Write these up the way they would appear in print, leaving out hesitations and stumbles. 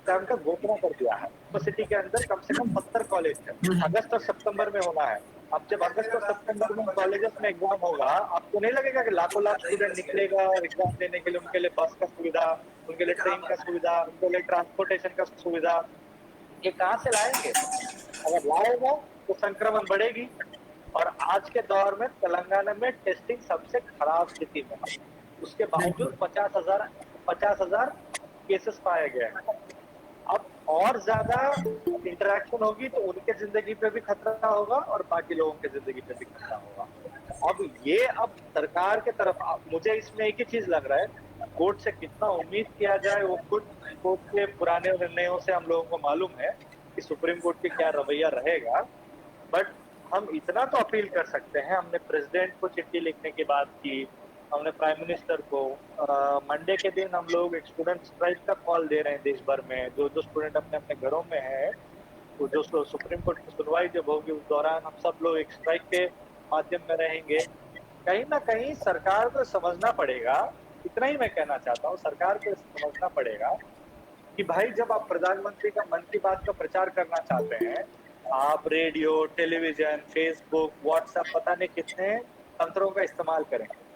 Exam का घोषणा कर दिया है। यूनिवर्सिटी के अंदर कम से कम 70 कॉलेज है, अगस्त और सितंबर में होना है। अब जब अगस्त और सितंबर में कॉलेजेस में एग्जाम होगा, आपको नहीं लगेगा कि लाखों लाख स्टूडेंट निकलेगा एग्जाम देने के लिए? उनके लिए बस का सुविधा, उनके लिए ट्रेन का सुविधा, उनके लिए ट्रांसपोर्टेशन का सुविधा, ये कहाँ से लाएंगे? अगर लाएगा तो संक्रमण बढ़ेगी। और आज के दौर में तेलंगाना में टेस्टिंग सबसे खराब स्थिति में है, उसके बावजूद 50,000 केसेस पाए गए हैं। अब और ज्यादा इंटरेक्शन होगी तो उनके जिंदगी पे भी खतरा होगा और बाकी लोगों के जिंदगी पे भी खतरा होगा। अब सरकार के तरफ मुझे इसमें एक ही चीज लग रहा है, कोर्ट से कितना उम्मीद किया जाए, वो खुद कोर्ट के पुराने निर्णयों से हम लोगों को मालूम है कि सुप्रीम कोर्ट की क्या रवैया रहेगा। बट हम इतना तो अपील कर सकते हैं, हमने प्रेसिडेंट को चिट्ठी लिखने की बात की, हमने प्राइम मिनिस्टर को, मंडे के दिन हम लोग एक स्टूडेंट स्ट्राइक का कॉल दे रहे हैं देश भर में। जो स्टूडेंट अपने अपने घरों में है, तो जो सुप्रीम कोर्ट की सुनवाई जब होगी उस दौरान हम सब लोग एक स्ट्राइक के माध्यम में रहेंगे। कहीं ना कहीं सरकार को समझना पड़ेगा, इतना ही मैं कहना चाहता हूँ, सरकार को समझना पड़ेगा कि भाई जब आप प्रधानमंत्री का मन की बात का प्रचार करना चाहते हैं, आप रेडियो, टेलीविजन, फेसबुक, व्हाट्सएप, पता नहीं कितने तंत्रों का इस्तेमाल करेंगे।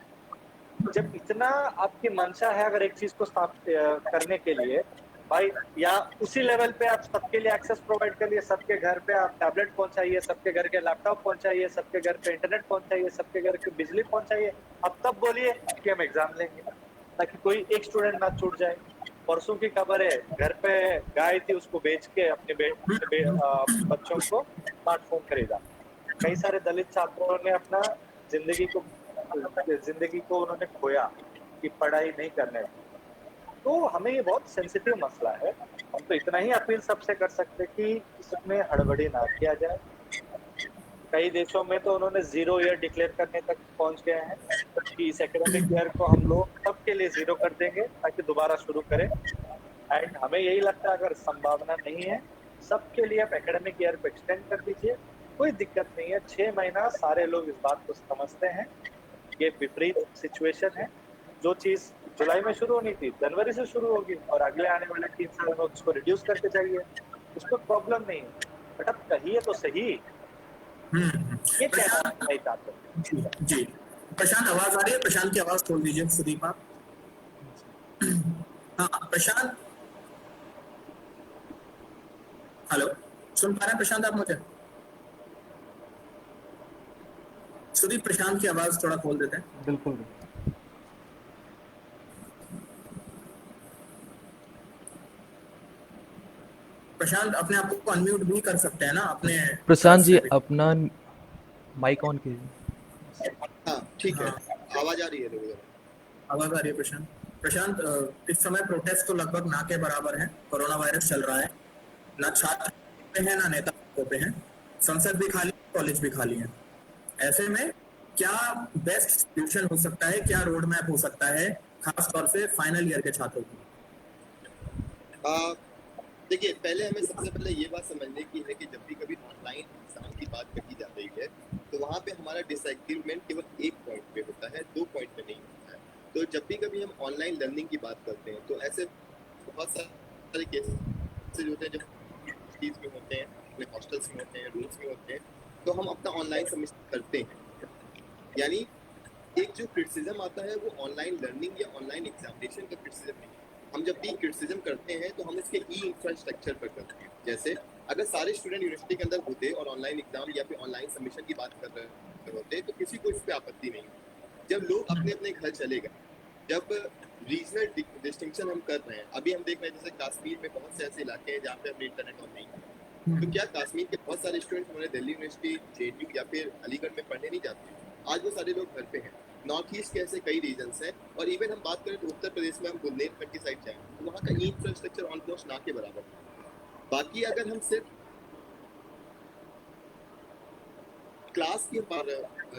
जब इतना आपकी मंशा है अगर एक चीज को करने के लिए, भाई या उसी लेवल पे आप सबके लिए एक्सेस प्रोवाइड करिए, सबके घर पे आप टैबलेट पहुंचाइए, सबके घर के लैपटॉप पहुंचाइए, सबके घर पे इंटरनेट पहुंचाइए, सबके घर की बिजली पहुंचाइए। अब तब बोलिए कि हम एग्जाम लेंगे, ताकि कोई एक स्टूडेंट ना छूट जाए। परसों की खबर है, घर पे गाय थी, उसको बेच के अपने बच्चों को स्मार्टफोन खरीदा। कई सारे दलित छात्रों ने अपना जिंदगी को उन्होंने खोया कि पढ़ाई नहीं करने दी। तो हमें ये बहुत सेंसिटिव मसला है। हम तो इतना ही अपील सबसे कर सकते कि इसमें हड़बड़ी ना किया जाए। कई देशों में तो उन्होंने 0 ईयर डिक्लेयर करने तक पहुंच गए हैं कि इस एकेडमिक ईयर को हम लोग सबके लिए 0 कर देंगे ताकि दोबारा शुरू करें। एंड हमें यही लगता है अगर संभावना नहीं है, सबके लिए आप एकेडमिक ईयर को एक्सटेंड कर दीजिए, कोई दिक्कत नहीं है। 6 महीना सारे लोग इस बात को समझते हैं। ये विपरीत सिचुएशन है, जो चीज जुलाई में शुरू होनी थी जनवरी से शुरू होगी और अगले आने वाले 3 साल में उसको रिड्यूस करके जाइए, उसको प्रॉब्लम नहीं है। बट अब कहिए तो सही, ये कहना नहीं चाहते। जी प्रशांत, आवाज आ रही है? प्रशांत की आवाज खोल दीजिए सुदीप आप। हाँ प्रशांत, हेलो, सुन पा रहे हैं प्रशांत आप मुझे? सुदीप, प्रशांत की आवाज थोड़ा खोल देते हैं। बिल्कुल। प्रशांत अपने आप को अनम्यूट भी कर सकते हैं ना अपने? प्रशांत जी अपना माइक ऑन कीजिए। हाँ ठीक है, आवाज आ रही है? आवाज आ रही है प्रशांत? प्रशांत, इस समय प्रोटेस्ट तो लगभग ना के बराबर है। कोरोना वायरस चल रहा है, ना छात्र पे है ना नेता पे है, संसद भी खाली, कॉलेज भी खाली है। ऐसे में क्या बेस्ट सोल्यूशन हो सकता है, क्या रोड मैप हो सकता है खास तौर से फाइनल ईयर के छात्रों को? देखिए, पहले हमें सबसे पहले ये बात समझने की है कि जब भी कभी ऑनलाइन एग्जाम की बात कही जा रही है तो वहाँ पे हमारा डिसएग्रीमेंट केवल एक पॉइंट पे होता है, 2 पॉइंट पे नहीं होता है। तो जब भी कभी हम ऑनलाइन लर्निंग की बात करते हैं तो ऐसे बहुत सारे केसेस होते हैं जब चीज में होते हैं, अपने हॉस्टल्स में होते हैं, रूम्स में होते हैं, तो हम अपना ऑनलाइन सबमिशन करते हैं। यानी एक जो क्रिटिसिज्म आता है वो ऑनलाइन लर्निंग या ऑनलाइन एग्जामिनेशन का क्रिटिसिज्म नहीं। हम जब भी क्रिटिसिज्म करते हैं तो हम इसके ई इंफ्रास्ट्रक्चर पर करते हैं। जैसे अगर सारे स्टूडेंट यूनिवर्सिटी के अंदर होते और ऑनलाइन एग्जाम या फिर ऑनलाइन सबमिशन की बात कर रहे होते तो किसी को इस पर आपत्ति नहीं होती। जब लोग अपने अपने घर चले गए, जब रीजनल डिस्टिंक्शन हम कर रहे हैं, अभी हम देख रहे हैं जैसे कश्मीर में बहुत से ऐसे इलाके हैं जहाँ पे अपने इंटरनेट ऑन नहीं है, तो क्या कश्मीर के बहुत सारे स्टूडेंट हमारे दिल्ली यूनिवर्सिटी, जेएनयू या फिर अलीगढ़ में पढ़ने नहीं जाते? आज वो सारे लोग घर पे हैं। नॉर्थ ईस्ट के ऐसे कई रीजन्स हैं, और इवन हम बात करें तो उत्तर प्रदेश में हम बुंदेलखंड की साइड जाएं तो वहाँ का इंफ्रास्ट्रक्चर ऑलमोस्ट ना के बराबर है। बाकी अगर हम सिर्फ क्लास के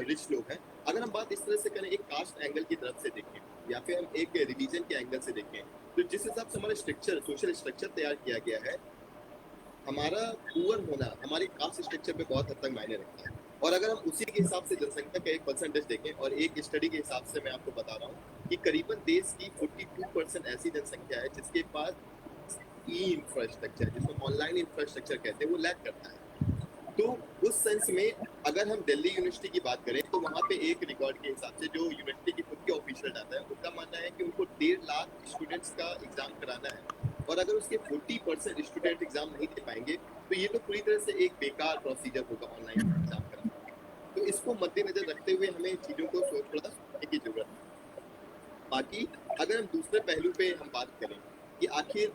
रिच लोग हैं, अगर हम बात इस तरह से करें, एक कास्ट एंगल की तरफ से देखें या फिर हम एक रिलीजन के एंगल से देखें, तो जिस हिसाब से हमारा स्ट्रक्चर, सोशल स्ट्रक्चर तैयार किया गया है, हमारा पुअर होना हमारे कास्ट स्ट्रक्चर पे बहुत हद तक मायने रखता है। और अगर हम उसी के हिसाब से जनसंख्या का एक परसेंटेज देखें, और एक स्टडी के हिसाब से मैं आपको बता रहा हूँ कि करीबन देश की 42% ऐसी जनसंख्या है जिसके पास ई इंफ्रास्ट्रक्चर, जिसको ऑनलाइन इंफ्रास्ट्रक्चर कहते हैं, वो लैक करता है। तो उस सेंस में अगर हम दिल्ली यूनिवर्सिटी की बात करें तो वहाँ पे एक रिकॉर्ड के हिसाब से जो यूनिवर्सिटी की खुद की ऑफिशियल डाटा है, उनका मानना है कि उनको 1.5 लाख स्टूडेंट्स का एग्जाम कराना है, और अगर उसके 40% स्टूडेंट एग्जाम नहीं दे पाएंगे तो ये तो पूरी तरह से एक बेकार प्रोसीजर होगा ऑनलाइन एग्जाम कराना। तो इसको मद्देनजर रखते हुए हमें चीज़ों को थोड़ा सोचने की जरूरत है। बाकी अगर हम दूसरे पहलू पे हम बात करें कि आखिर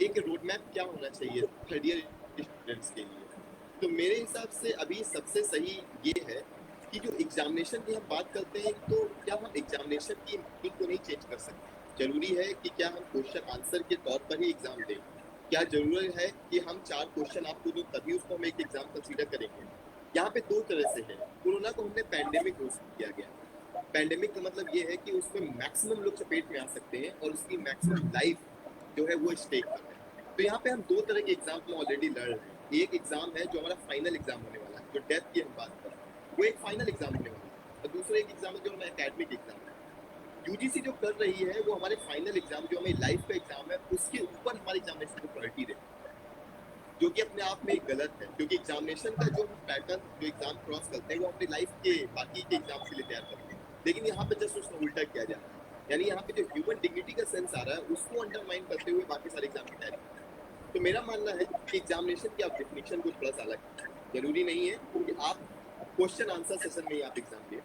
एक रोड मैप क्या होना चाहिए थर्ड ईयर स्टूडेंट्स के लिए, तो मेरे हिसाब से अभी सबसे सही ये है कि जो एग्जामिनेशन की हम बात करते हैं, तो क्या हम एग्जामिनेशन की मीनिंग को नहीं चेंज कर सकते? जरूरी है कि क्या हम क्वेश्चन आंसर के तौर पर ही एग्जाम दें? क्या जरूरी है कि हम 4 क्वेश्चन आपको दूं तभी उसको हम एक एग्जाम कंसीडर करेंगे? यहाँ पे 2 तरह से है। कोरोना को हमने पैंडेमिक घोषित किया गया। पैंडेमिक का मतलब ये है कि उसमें मैक्सिमम लोग चपेट में आ सकते हैं और उसकी मैक्सिमम लाइफ जो है वो स्टेक कर रहे हैं। तो यहाँ पे हम 2 तरह के एग्जाम में ऑलरेडी लड़ रहे हैं। एक एग्जाम है जो हमारा फाइनल एग्जाम होने वाला है, जो डेथ की हम बात कर रहे हैं, वो एक फाइनल एग्जाम होने वाला है, और दूसरा एक एग्जाम है जो हमारा एकेडमिक एग्जाम है। यूजीसी जो कर रही है वो हमारे फाइनल एग्जाम जो हमारी लाइफ का एग्जाम है उसके ऊपर हमारे एग्जामिनेशन को प्रायोरिटी दे, जो कि अपने आप में एक गलत है, क्योंकि एग्जामिनेशन का जो पैटर्न जो एग्जाम क्रॉस करते हैं वो अपनी लाइफ के बाकी के एग्जाम के लिए तैयार करते हैं, लेकिन यहाँ पे जस्ट उसका उल्टा किया जा रहा है। यानी यहाँ पे जो ह्यूमन डिग्निटी का सेंस आ रहा है उसको अंडरमाइन करते हुए बाकी सारे एग्जाम की तैयारी करते हैं। तो मेरा मानना है कि एग्जामिनेशन की आप डेफिनेशन को थोड़ा सा अलग, जरूरी नहीं है कि आप क्वेश्चन आंसर सेशन में ही आप एग्जाम दें,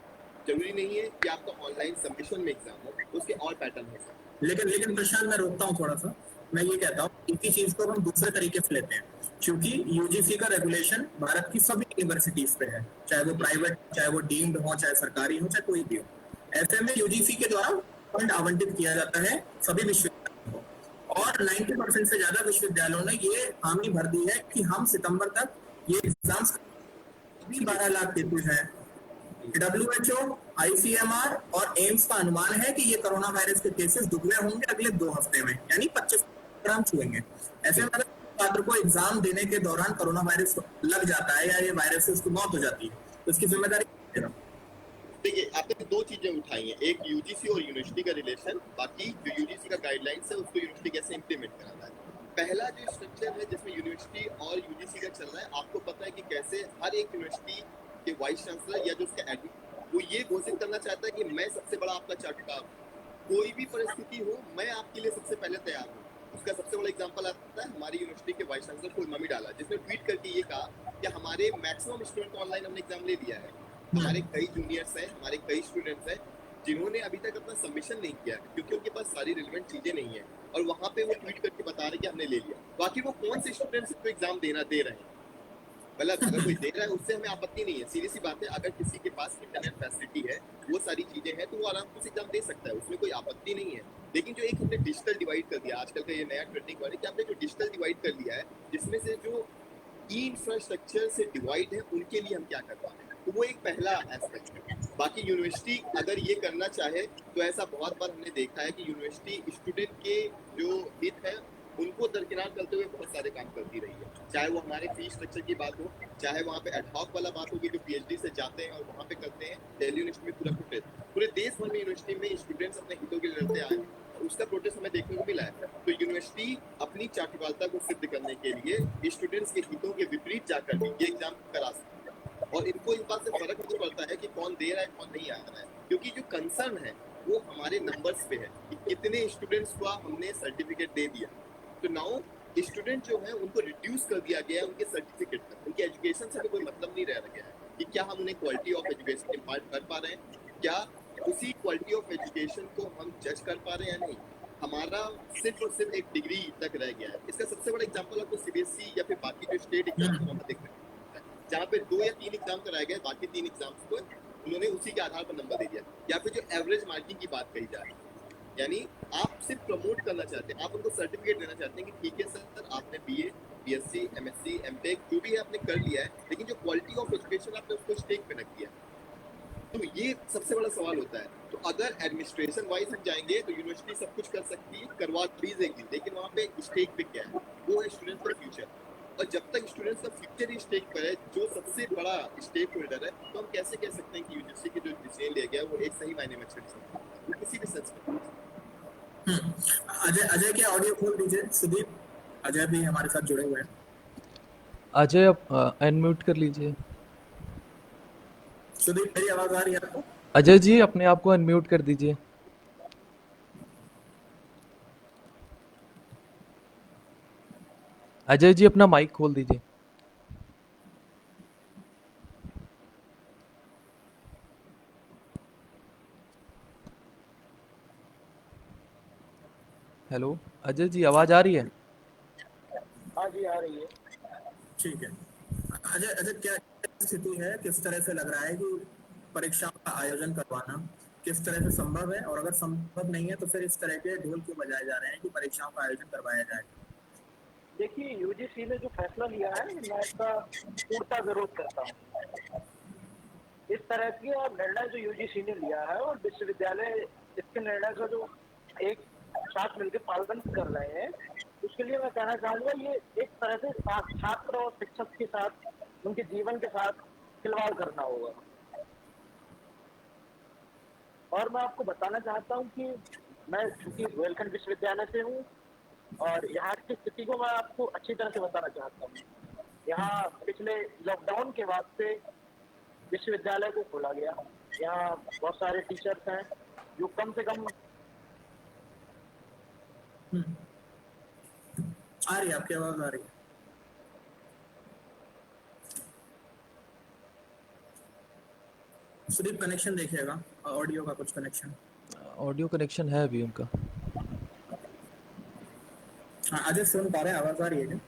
जरूरी नहीं है कि आपका ऑनलाइन सबमिशन में एग्जाम हो, उसके और पैटर्न हो सकते हैं। लेकिन प्रशांत, मैं रोकता हूँ थोड़ा सा। मैं ये कहता हूँ इसी चीज को हम दूसरे तरीके से लेते हैं, क्योंकि यूजीसी का रेगुलेशन भारत की सभी यूनिवर्सिटीज पे है, चाहे वो प्राइवेट, चाहे वो डीम्ड हो, चाहे सरकारी हो, चाहे कोई भी हो। ऐसे में यूजीसी के द्वारा फंड आवंटित किया जाता है सभी विश्वविद्यालयों को, और 90% से ज्यादा विश्वविद्यालयों ने ये हामी भर दी है कि हम सितंबर तक ये एग्जाम्स 12 लाख केसेज है। WHO, ICMR और एम्स का अनुमान है कि ये कोरोना वायरस के केसेस दुगने होंगे अगले 2 हफ्ते में, यानी 25 ग्राम छुएंगे। ऐसे में अगर छात्र को एग्जाम देने के दौरान कोरोना वायरस लग जाता है या ये वायरस से उसकी मौत हो जाती है, तो इसकी जिम्मेदारी। देखिए, आपने 2 चीजें उठाई हैं, एक यूजीसी और यूनिवर्सिटी का रिलेशन, बाकी जो यूजीसी का गाइडलाइंस है उसको यूनिवर्सिटी कैसे इंप्लीमेंट कराना है। पहला जो स्ट्रक्चर है जिसमें यूनिवर्सिटी और यूजीसी का चल रहा है, आपको पता है कि कैसे हर एक यूनिवर्सिटी के वाइस चांसलर या जो उसका एडमिन, वो ये घोषित करना चाहता है कि मैं सबसे बड़ा आपका चाटुकार, कोई भी परिस्थिति हो मैं आपके लिए सबसे पहले तैयार हूँ। उसका सबसे बड़ा एग्जांपल आता है हमारी यूनिवर्सिटी के वाइस चांसलर को मम्मी डाला, जिसने ट्वीट करके ये कहा कि हमारे मैक्सिमम स्टूडेंट ऑनलाइन हमने एग्जाम ले लिया है, हमारे कई जूनियर्स हैं, हमारे कई स्टूडेंट्स हैं जिन्होंने अभी तक अपना सबमिशन नहीं किया क्योंकि उनके पास सारी रिलेवेंट चीजें नहीं है, और वहाँ पे वो ट्वीट करके बता रहे कि हमने ले लिया। बाकी वो कौन से स्टूडेंट्स को एग्जाम दे रहे हैं, मतलब अगर कोई दे रहा है उससे हमें आपत्ति नहीं है, सीधी सी बात है, अगर किसी के पास इंटरनेट फैसिलिटी है, वो सारी चीजें हैं, तो वो आराम से एग्जाम दे सकता है, उसमें कोई आपत्ति नहीं है। लेकिन जो एक हमने डिजिटल डिवाइड कर दिया, आजकल का ये नया ट्रेंडिंग वर्ड है कि आपने जो डिजिटल डिवाइड कर लिया है, जिसमें से जो ई इंफ्रास्ट्रक्चर से डिवाइड है उनके लिए हम क्या कर पा रहे हैं, तो वो एक पहला एस्पेक्ट है। बाकी यूनिवर्सिटी अगर ये करना चाहे तो ऐसा बहुत बार हमने देखा है कि यूनिवर्सिटी स्टूडेंट के जो हित है उनको दरकिनार करते हुए बहुत सारे काम करती रही है, चाहे वो हमारे फीस स्ट्रक्चर की बात हो, चाहे वहाँ पे एडहॉक वाला बात होगी जो पीएचडी से जाते हैं और वहाँ पे करते हैं। दिल्ली यूनिवर्सिटी में पूरा प्रोटेस्ट, पूरे देश भर में यूनिवर्सिटी में स्टूडेंट्स अपने हितों के लिए लड़ते आए हैं, उसका प्रोटेस्ट हमें देखने को मिला है। तो यूनिवर्सिटी अपनी चाटुकारिता को सिद्ध करने के लिए स्टूडेंट्स के हितों के विपरीत जाकर भी ये एग्जाम करा सकते हैं, और इनको इस बात से फर्क नहीं पड़ता है कि कौन दे रहा है कौन नहीं आ रहा है, क्योंकि जो कंसर्न है वो हमारे नंबर्स पे है कि कितने स्टूडेंट्स को हमने सर्टिफिकेट दे दिया। तो नाउ स्टूडेंट जो है उनको रिड्यूस कर दिया गया है उनके सर्टिफिकेट तक, उनके एजुकेशन से भी कोई मतलब नहीं रह गया है कि क्या हम उन्हें क्वालिटी ऑफ एजुकेशन इम्पार्ट कर पा रहे हैं, क्या उसी क्वालिटी ऑफ एजुकेशन को हम जज कर पा रहे हैं या नहीं, हमारा सिर्फ और सिर्फ एक डिग्री तक रह गया है। इसका सबसे बड़ा एग्जाम्पल आपको सीबीएसई या फिर बाकी जो स्टेट एग्जाम वहाँ दिख रहे हैं, जहाँ पे 2 या 3 एग्जाम कराए गए, बाकी 3 एग्जाम्स को उन्होंने उसी के आधार पर नंबर दे दिया, या फिर जो एवरेज मार्किंग की बात कही जा रही है, यानी आप सिर्फ प्रमोट करना चाहते हैं, आप उनको सर्टिफिकेट देना चाहते हैं कि ठीक है सर आपने बीए, बीएससी, एमएससी, एमटेक जो भी है आपने कर लिया है, लेकिन जो क्वालिटी ऑफ एजुकेशन आपने उसको स्टेक पे रख दिया। तो ये सबसे बड़ा सवाल होता है। तो अगर एडमिनिस्ट्रेशन वाइज हम जाएंगे तो यूनिवर्सिटी सब कुछ कर सकती है, करवा भी देगी, लेकिन वहाँ पे स्टेक पे क्या है, वो है स्टूडेंट्स का फ्यूचर। और जब तक स्टूडेंट्स का फ्यूचर ही स्टेक पर है, जो सबसे बड़ा स्टेक होल्डर है, तो हम कैसे कह सकते हैं कि यूजीसी की जो डिसीजन लिया गया वो एक सही मायने में अच्छा डिसीजन है? वो किसी भी सेंस में अजय अजय के ऑडियो खोल दीजिए। सुदीप, अजय भी हमारे साथ जुड़े हुए हैं। अजय आप अनम्यूट कर लीजिए। सुदीप, मेरी आवाज आ रही है आपको? अजय जी अपने आप को अनम्यूट कर दीजिए। अजय जी अपना माइक खोल दीजिए। हेलो अजय जी आवाज आ रही है? हाँ जी, आ रही है। ठीक है। अजय अजय, क्या स्थिति है? किस तरह से लग रहा है कि परीक्षाओं का आयोजन करवाना किस तरह से संभव है, और अगर संभव नहीं है तो फिर इस तरह के ढोल क्यों बजाए जा रहे हैं कि परीक्षाओं का आयोजन करवाया जाए? देखिए, यूजीसी ने जो फैसला लिया है मैं इसका पूर्णतः विरोध करता हूँ। इस तरह की निर्णय जो यूजीसी ने लिया है और विश्वविद्यालय इसके निर्णय का जो एक साथ मिलकर पालन कर रहे हैं, उसके लिए मैं कहना चाहूंगा ये एक तरह से छात्र और शिक्षक के साथ उनके जीवन के साथ खिलवाड़ करना होगा। और मैं आपको बताना चाहता हूँ कि मैं चूंकि बुंदेलखंड विश्वविद्यालय से हूँ और यहाँ की स्थिति को मैं आपको अच्छी तरह से बताना चाहता हूँ। यहाँ पिछले लॉकडाउन के बाद से विश्वविद्यालय को खोला गया। यहाँ बहुत सारे टीचर्स हैं जो कम से कम आ रही है आपकी आवाज? आ रही है? सुदीप, कनेक्शन देखिएगा, ऑडियो का कुछ कनेक्शन। ऑडियो कनेक्शन है अभी उनका। हाँ, अजय सुन पा रहे हैं? आवाज आ रही है क्या?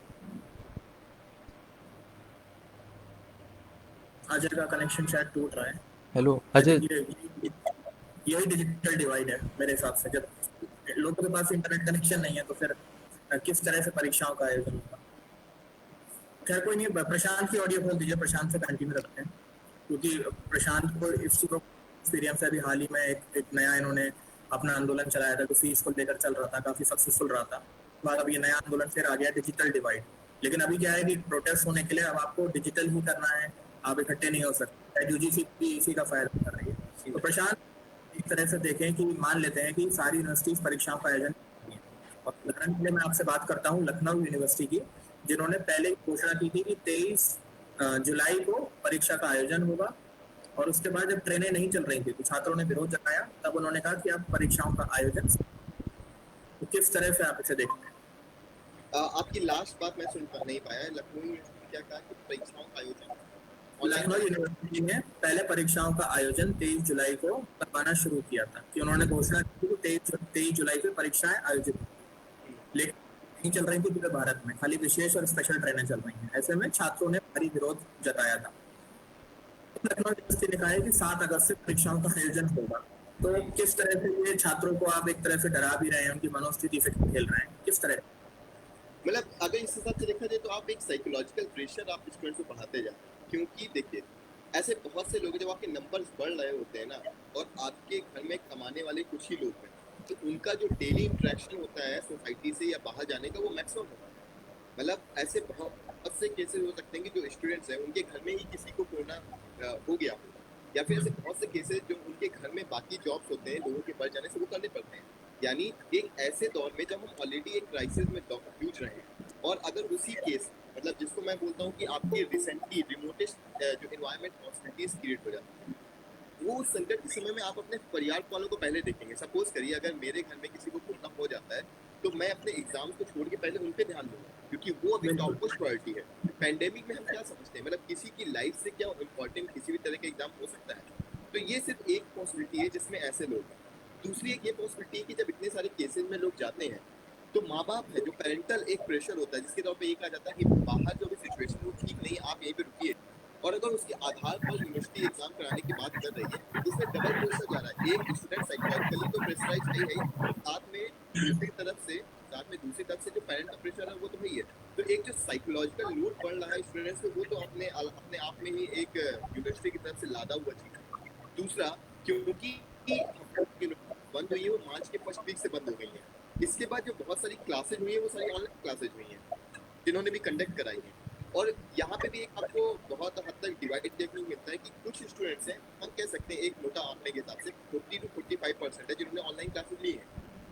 अजय का कनेक्शन शायद टूट रहा है। हेलो आई अजय। थिंक यही डिजिटल डिवाइड है मेरे हिसाब से। जब लोगों के पास इंटरनेट कनेक्शन नहीं है तो फिर किस तरह से परीक्षाओं का आयोजन होगा? खैर कोई नहीं, प्रशांत की ऑडियो खोल दीजिए, प्रशांत से कंटिन्यू रखते हैं, क्योंकि प्रशांत को इस चीज़ को एक्सपीरियंस है। अभी हाल ही में एक नया इन्होंने अपना आंदोलन चलाया था, तो फीस को लेकर चल रहा था, काफी सक्सेसफुल रहा था। बाद अब ये नया आंदोलन फिर आ गया, डिजिटल डिवाइड। लेकिन अभी क्या है कि प्रोटेस्ट होने के लिए अब आपको डिजिटल ही करना है, आप इकट्ठे नहीं हो सकते। यूजीसी भी इसी का फायदा कर रही है। तो प्रशांत, एक तरह से देखें कि मान लेते हैं कि सारी यूनिवर्सिटीज परीक्षाओं का आयोजन करती हैं। और उदाहरण के लिए मैं आपसे बात करता हूँ लखनऊ यूनिवर्सिटी की, जिन्होंने पहले घोषणा की थी कि 23 जुलाई को परीक्षा का आयोजन होगा। और उसके बाद जब ट्रेनें नहीं चल रही थी तो छात्रों ने विरोध जताया, तब उन्होंने कहा कि आप परीक्षाओं का आयोजन। तो किस तरह से आप इसे देखते हैं? आपकी लास्ट बात मैं सुन नहीं पाया। लखनऊ यूनिवर्सिटी ने क्या कहा कि परीक्षाओं का आयोजन लखनऊ यूनिवर्सिटी ने पहले परीक्षाओं का आयोजन 23 जुलाई को करवाना शुरू किया था, कि उन्होंने घोषणा की कि 23 जुलाई को परीक्षाएं आयोजित होंगी। लेकिन नहीं चल रही थी पूरे भारत में, खाली विशेष और स्पेशल ट्रेनें चल रही हैं। ऐसे में छात्रों ने भारी विरोध जताया था। लखनऊ यूनिवर्सिटी ने कहा है कि 7 अगस्त से परीक्षाओं का आयोजन होगा। तो किस तरह से ये छात्रों को आप एक तरह से डरा भी रहे हैं, उनकी मनोस्थिति से खेल रहे हैं, किस तरह? मतलब अगर इस हिसाब से देखा जाए तो आप एक साइकोलॉजिकल प्रेशर आप स्टूडेंट्स को बढ़ाते जा रहे हैं। क्योंकि देखिए, ऐसे बहुत से लोग हैं जब आपके नंबर्स बढ़ रहे होते हैं ना, और आपके घर में कमाने वाले कुछ ही लोग हैं, तो उनका जो डेली इंटरेक्शन होता है सोसाइटी से या बाहर जाने का, वो मैक्सिमम होता है। मतलब ऐसे बहुत से केसेस हो सकते हैं कि जो स्टूडेंट्स हैं उनके घर में ही किसी को कोरोना हो गया हो, या फिर ऐसे बहुत से केसेस जो उनके घर में बाकी जॉब्स होते हैं लोगों के बढ़ जाने से वो करने पड़ते हैं। यानी एक ऐसे दौर में जब हम ऑलरेडी एक क्राइसिस में जूझ रहे हैं, और अगर उसी केस मतलब जिसको मैं बोलता हूँ कि आपकी रिसेंटली रिमोटेस्ट जो एनवायरमेंट हॉस्टिलिटीज क्रिएट हो जाती है, वो उस संकट के समय में आप अपने परिवार वालों को पहले देखेंगे। सपोज करिए अगर मेरे घर में किसी को कोरोना हो जाता है तो मैं अपने एग्जाम्स को छोड़ के पहले उन पे ध्यान दूंगा, क्योंकि वो अभी टॉप मोस्ट प्रायोरिटी है। पैंडेमिक में हम क्या समझते हैं, मतलब किसी की लाइफ से क्या इम्पोर्टेंट किसी भी तरह का एग्जाम हो सकता है। तो ये सिर्फ एक पॉसिबिलिटी है जिसमें ऐसे लोग हैं। दूसरी एक ये पॉसिबिलिटी है कि जब इतने सारे केसेस में लोग जाते हैं तो माँ बाप है, जो पेरेंटल एक प्रेशर होता है जिसके तौर पे ये कहा जाता है कि बाहर जो भी सिचुएशन है वो ठीक नहीं, आप यहीं पे रुकिए। और अगर उसके आधार पर यूनिवर्सिटी एग्जाम कराने की बात कर रही है तो इसमें डबल प्रेशर जा रहा है। एक स्टूडेंट साइकोलॉजिकली तो प्रेशराइज है ही, साथ में दूसरी तरफ से जो पेरेंट का प्रेशर है वो तो वही है। तो एक जो साइकोलॉजिकल लोड पड़ रहा है स्टूडेंट्स पे, वो तो अपने आप में ही एक यूनिवर्सिटी की तरफ से लादा हुआ चीज है। दूसरा, क्योंकि बंद हुई है वो मार्च के फर्स्ट वीक से बंद हो गई है। इसके बाद जो बहुत सारी क्लासेज हुई है वो सारी ऑनलाइन क्लासेज हुई हैं। जिन्होंने भी कंडक्ट कराई है। और यहाँ पे भी एक आपको बहुत हद तक डिवाइड देखने को मिलता है कि कुछ स्टूडेंट्स हैं, हम कह सकते हैं एक मोटा आंकड़े के हिसाब से 40 to 45% है जिन्होंने ऑनलाइन क्लासेस ली है,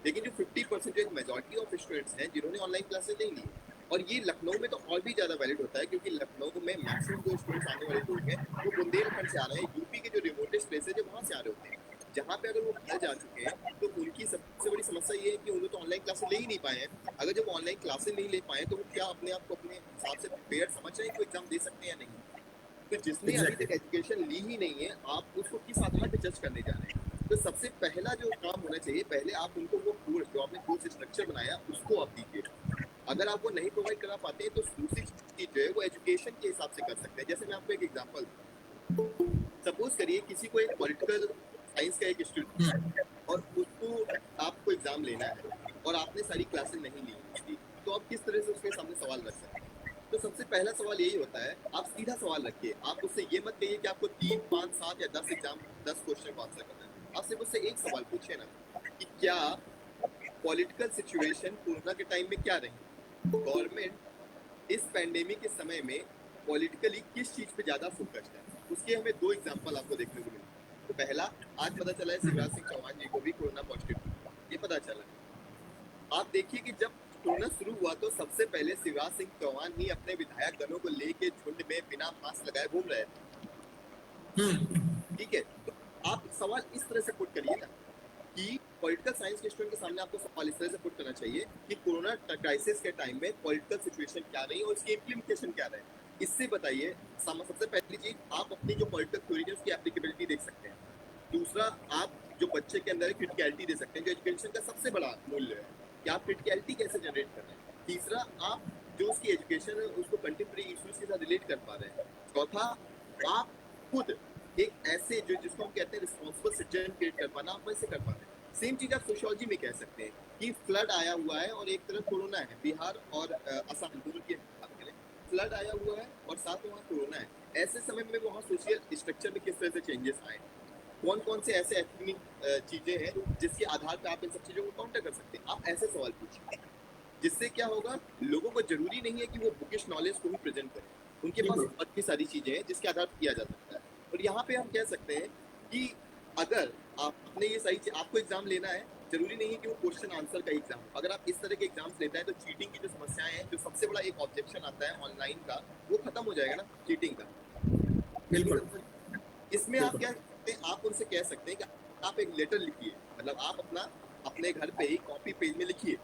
लेकिन जो 50% जो एक मेजॉरिटी ऑफ स्टूडेंट्स हैं जिन्होंने ऑनलाइन क्लासेस नहीं ली। और ये लखनऊ में तो और भी ज़्यादा वैलिड होता है, क्योंकि लखनऊ में मैक्सिमम जो स्टूडेंट्स आने वाले लोग हैं वो बुंदेलखंड से आ रहे हैं, यूपी के जो रिमोटेस्ट प्लेसेज है वहाँ से आ रहे होते हैं, जहाँ पे अगर वो घर जा चुके हैं तो उनकी सबसे बड़ी समस्या ये है कि उन्हें तो ऑनलाइन क्लासेस ले ही नहीं पाए हैं। अगर जब ऑनलाइन क्लासेस नहीं ले पाए तो वो क्या अपने आप को अपने हिसाब से प्रिपेयर समझ रहे हैं कि एग्जाम दे सकते हैं या नहीं? तो जिसने अभी तक एजुकेशन ली ही नहीं है, आप उसको किस आधार पे जज करने जा रहे हैं? तो सबसे पहला जो काम होना चाहिए, पहले आप उनको वो कोर्स जो आपने कोर्स स्ट्रक्चर बनाया उसको आप दीजिए। अगर आप वो नहीं प्रोवाइड करा पाते हैं तो दूसरी चीज जो है वो एजुकेशन के हिसाब से कर सकते हैं। जैसे मैं आपको एक एग्जांपल, सपोज करिए किसी को एक पॉलिटिकल साइंस का एक स्टूडेंट और उसको आपको एग्जाम लेना है और आपने सारी क्लासेस नहीं ली उसकी, तो आप किस तरह से उसके सामने सवाल रख सकते हैं? तो सबसे पहला सवाल यही होता है, आप सीधा सवाल रखिए। आप उससे ये मत कहिए कि आपको 3, 5, 7 या 10 क्वेश्चन को आंसर करना है। आप सिर्फ उससे एक सवाल पूछिए ना कि क्या पॉलिटिकल सिचुएशन कोरोना के टाइम में क्या रही, गवर्नमेंट इस पैंडेमिक के समय में पॉलिटिकली किस चीज पे ज्यादा फोकस्ड है। उसके हमें 2 एग्जांपल आपको देखने को मिले। तो पहला, आज पता चला है शिवराज सिंह चौहान जी को भी कोरोना पॉजिटिव, ये पता चला। आप देखिए कि जब कोरोना शुरू हुआ तो सबसे पहले शिवराज सिंह चौहान ही अपने विधायक गणों को लेके झुंड में बिना मास्क लगाए घूम रहे थे। ठीक है, तो आप सवाल इस तरह से पुट करिए ना कि पॉलिटिकल साइंस के स्टूडेंट के सामने आपको सवाल इस तरह से पुट करना चाहिए कि कोरोना क्राइसिस के टाइम में पॉलिटिकल सिचुएशन क्या रही और उसकी इम्प्लीमेंटेशन क्या रहे। इससे बताइए, सबसे पहली चीज, आप अपनी जो पॉलिटिकल थ्योरी है उसकी एप्लीकेबिलिटी देख सकते हैं। दूसरा, आप जो बच्चे के अंदर क्रिटिकलिटी दे सकते हैं, जो एजुकेशन का सबसे बड़ा मूल्य है कि आप क्रिटिकलिटी कैसे जनरेट कर रहे हैं। तीसरा, आप जो उसकी एजुकेशन है उसको कंटेम्प्रेरी इश्यूज के साथ रिलेट कर पा रहे हैं। चौथा, आप खुद एक ऐसे जो जिसको हम कहते हैं रिस्पॉन्सिबल सिटीजन क्रिएट कर पाना, आप वैसे कर पा रहे हैं। सेम चीज आप सोशियोलॉजी में कह सकते हैं कि फ्लड आया हुआ है और एक तरफ कोरोना है, बिहार और असम दोनों की बात करें, फ्लड आया हुआ है और साथ में वहाँ कोरोना है। ऐसे समय में वहाँ सोशल स्ट्रक्चर में किस तरह से चेंजेस आए, कौन कौन से ऐसे एथनिक चीजें हैं जिसके आधार पर आप इन सब चीजों को काउंटर कर सकते हैं। आप ऐसे सवाल पूछिए, जिससे क्या होगा, लोगों को जरूरी नहीं है कि वो बुकिश नॉलेज को भी प्रेजेंट करें, उनके पास बहुत सारी चीजें हैं जिसके आधार पर किया जा सकता है। और यहाँ पे हम कह सकते हैं कि अगर आपने ये सही चीज, आपको एग्जाम लेना है, जरूरी नहीं है कि वो क्वेश्चन आंसर का एग्जाम। अगर आप इस तरह के एग्जाम्स लेता है तो चीटिंग की जो समस्याएं हैं, जो सबसे बड़ा एक ऑब्जेक्शन आता है ऑनलाइन का, वो खत्म हो जाएगा ना, चीटिंग का। बिल्कुल। इसमें आप क्या सकते हैं, आप उनसे कह सकते हैं कि आप एक लेटर लिखिए, मतलब आप अपने घर पे ही कॉपी पेज में लिखिए।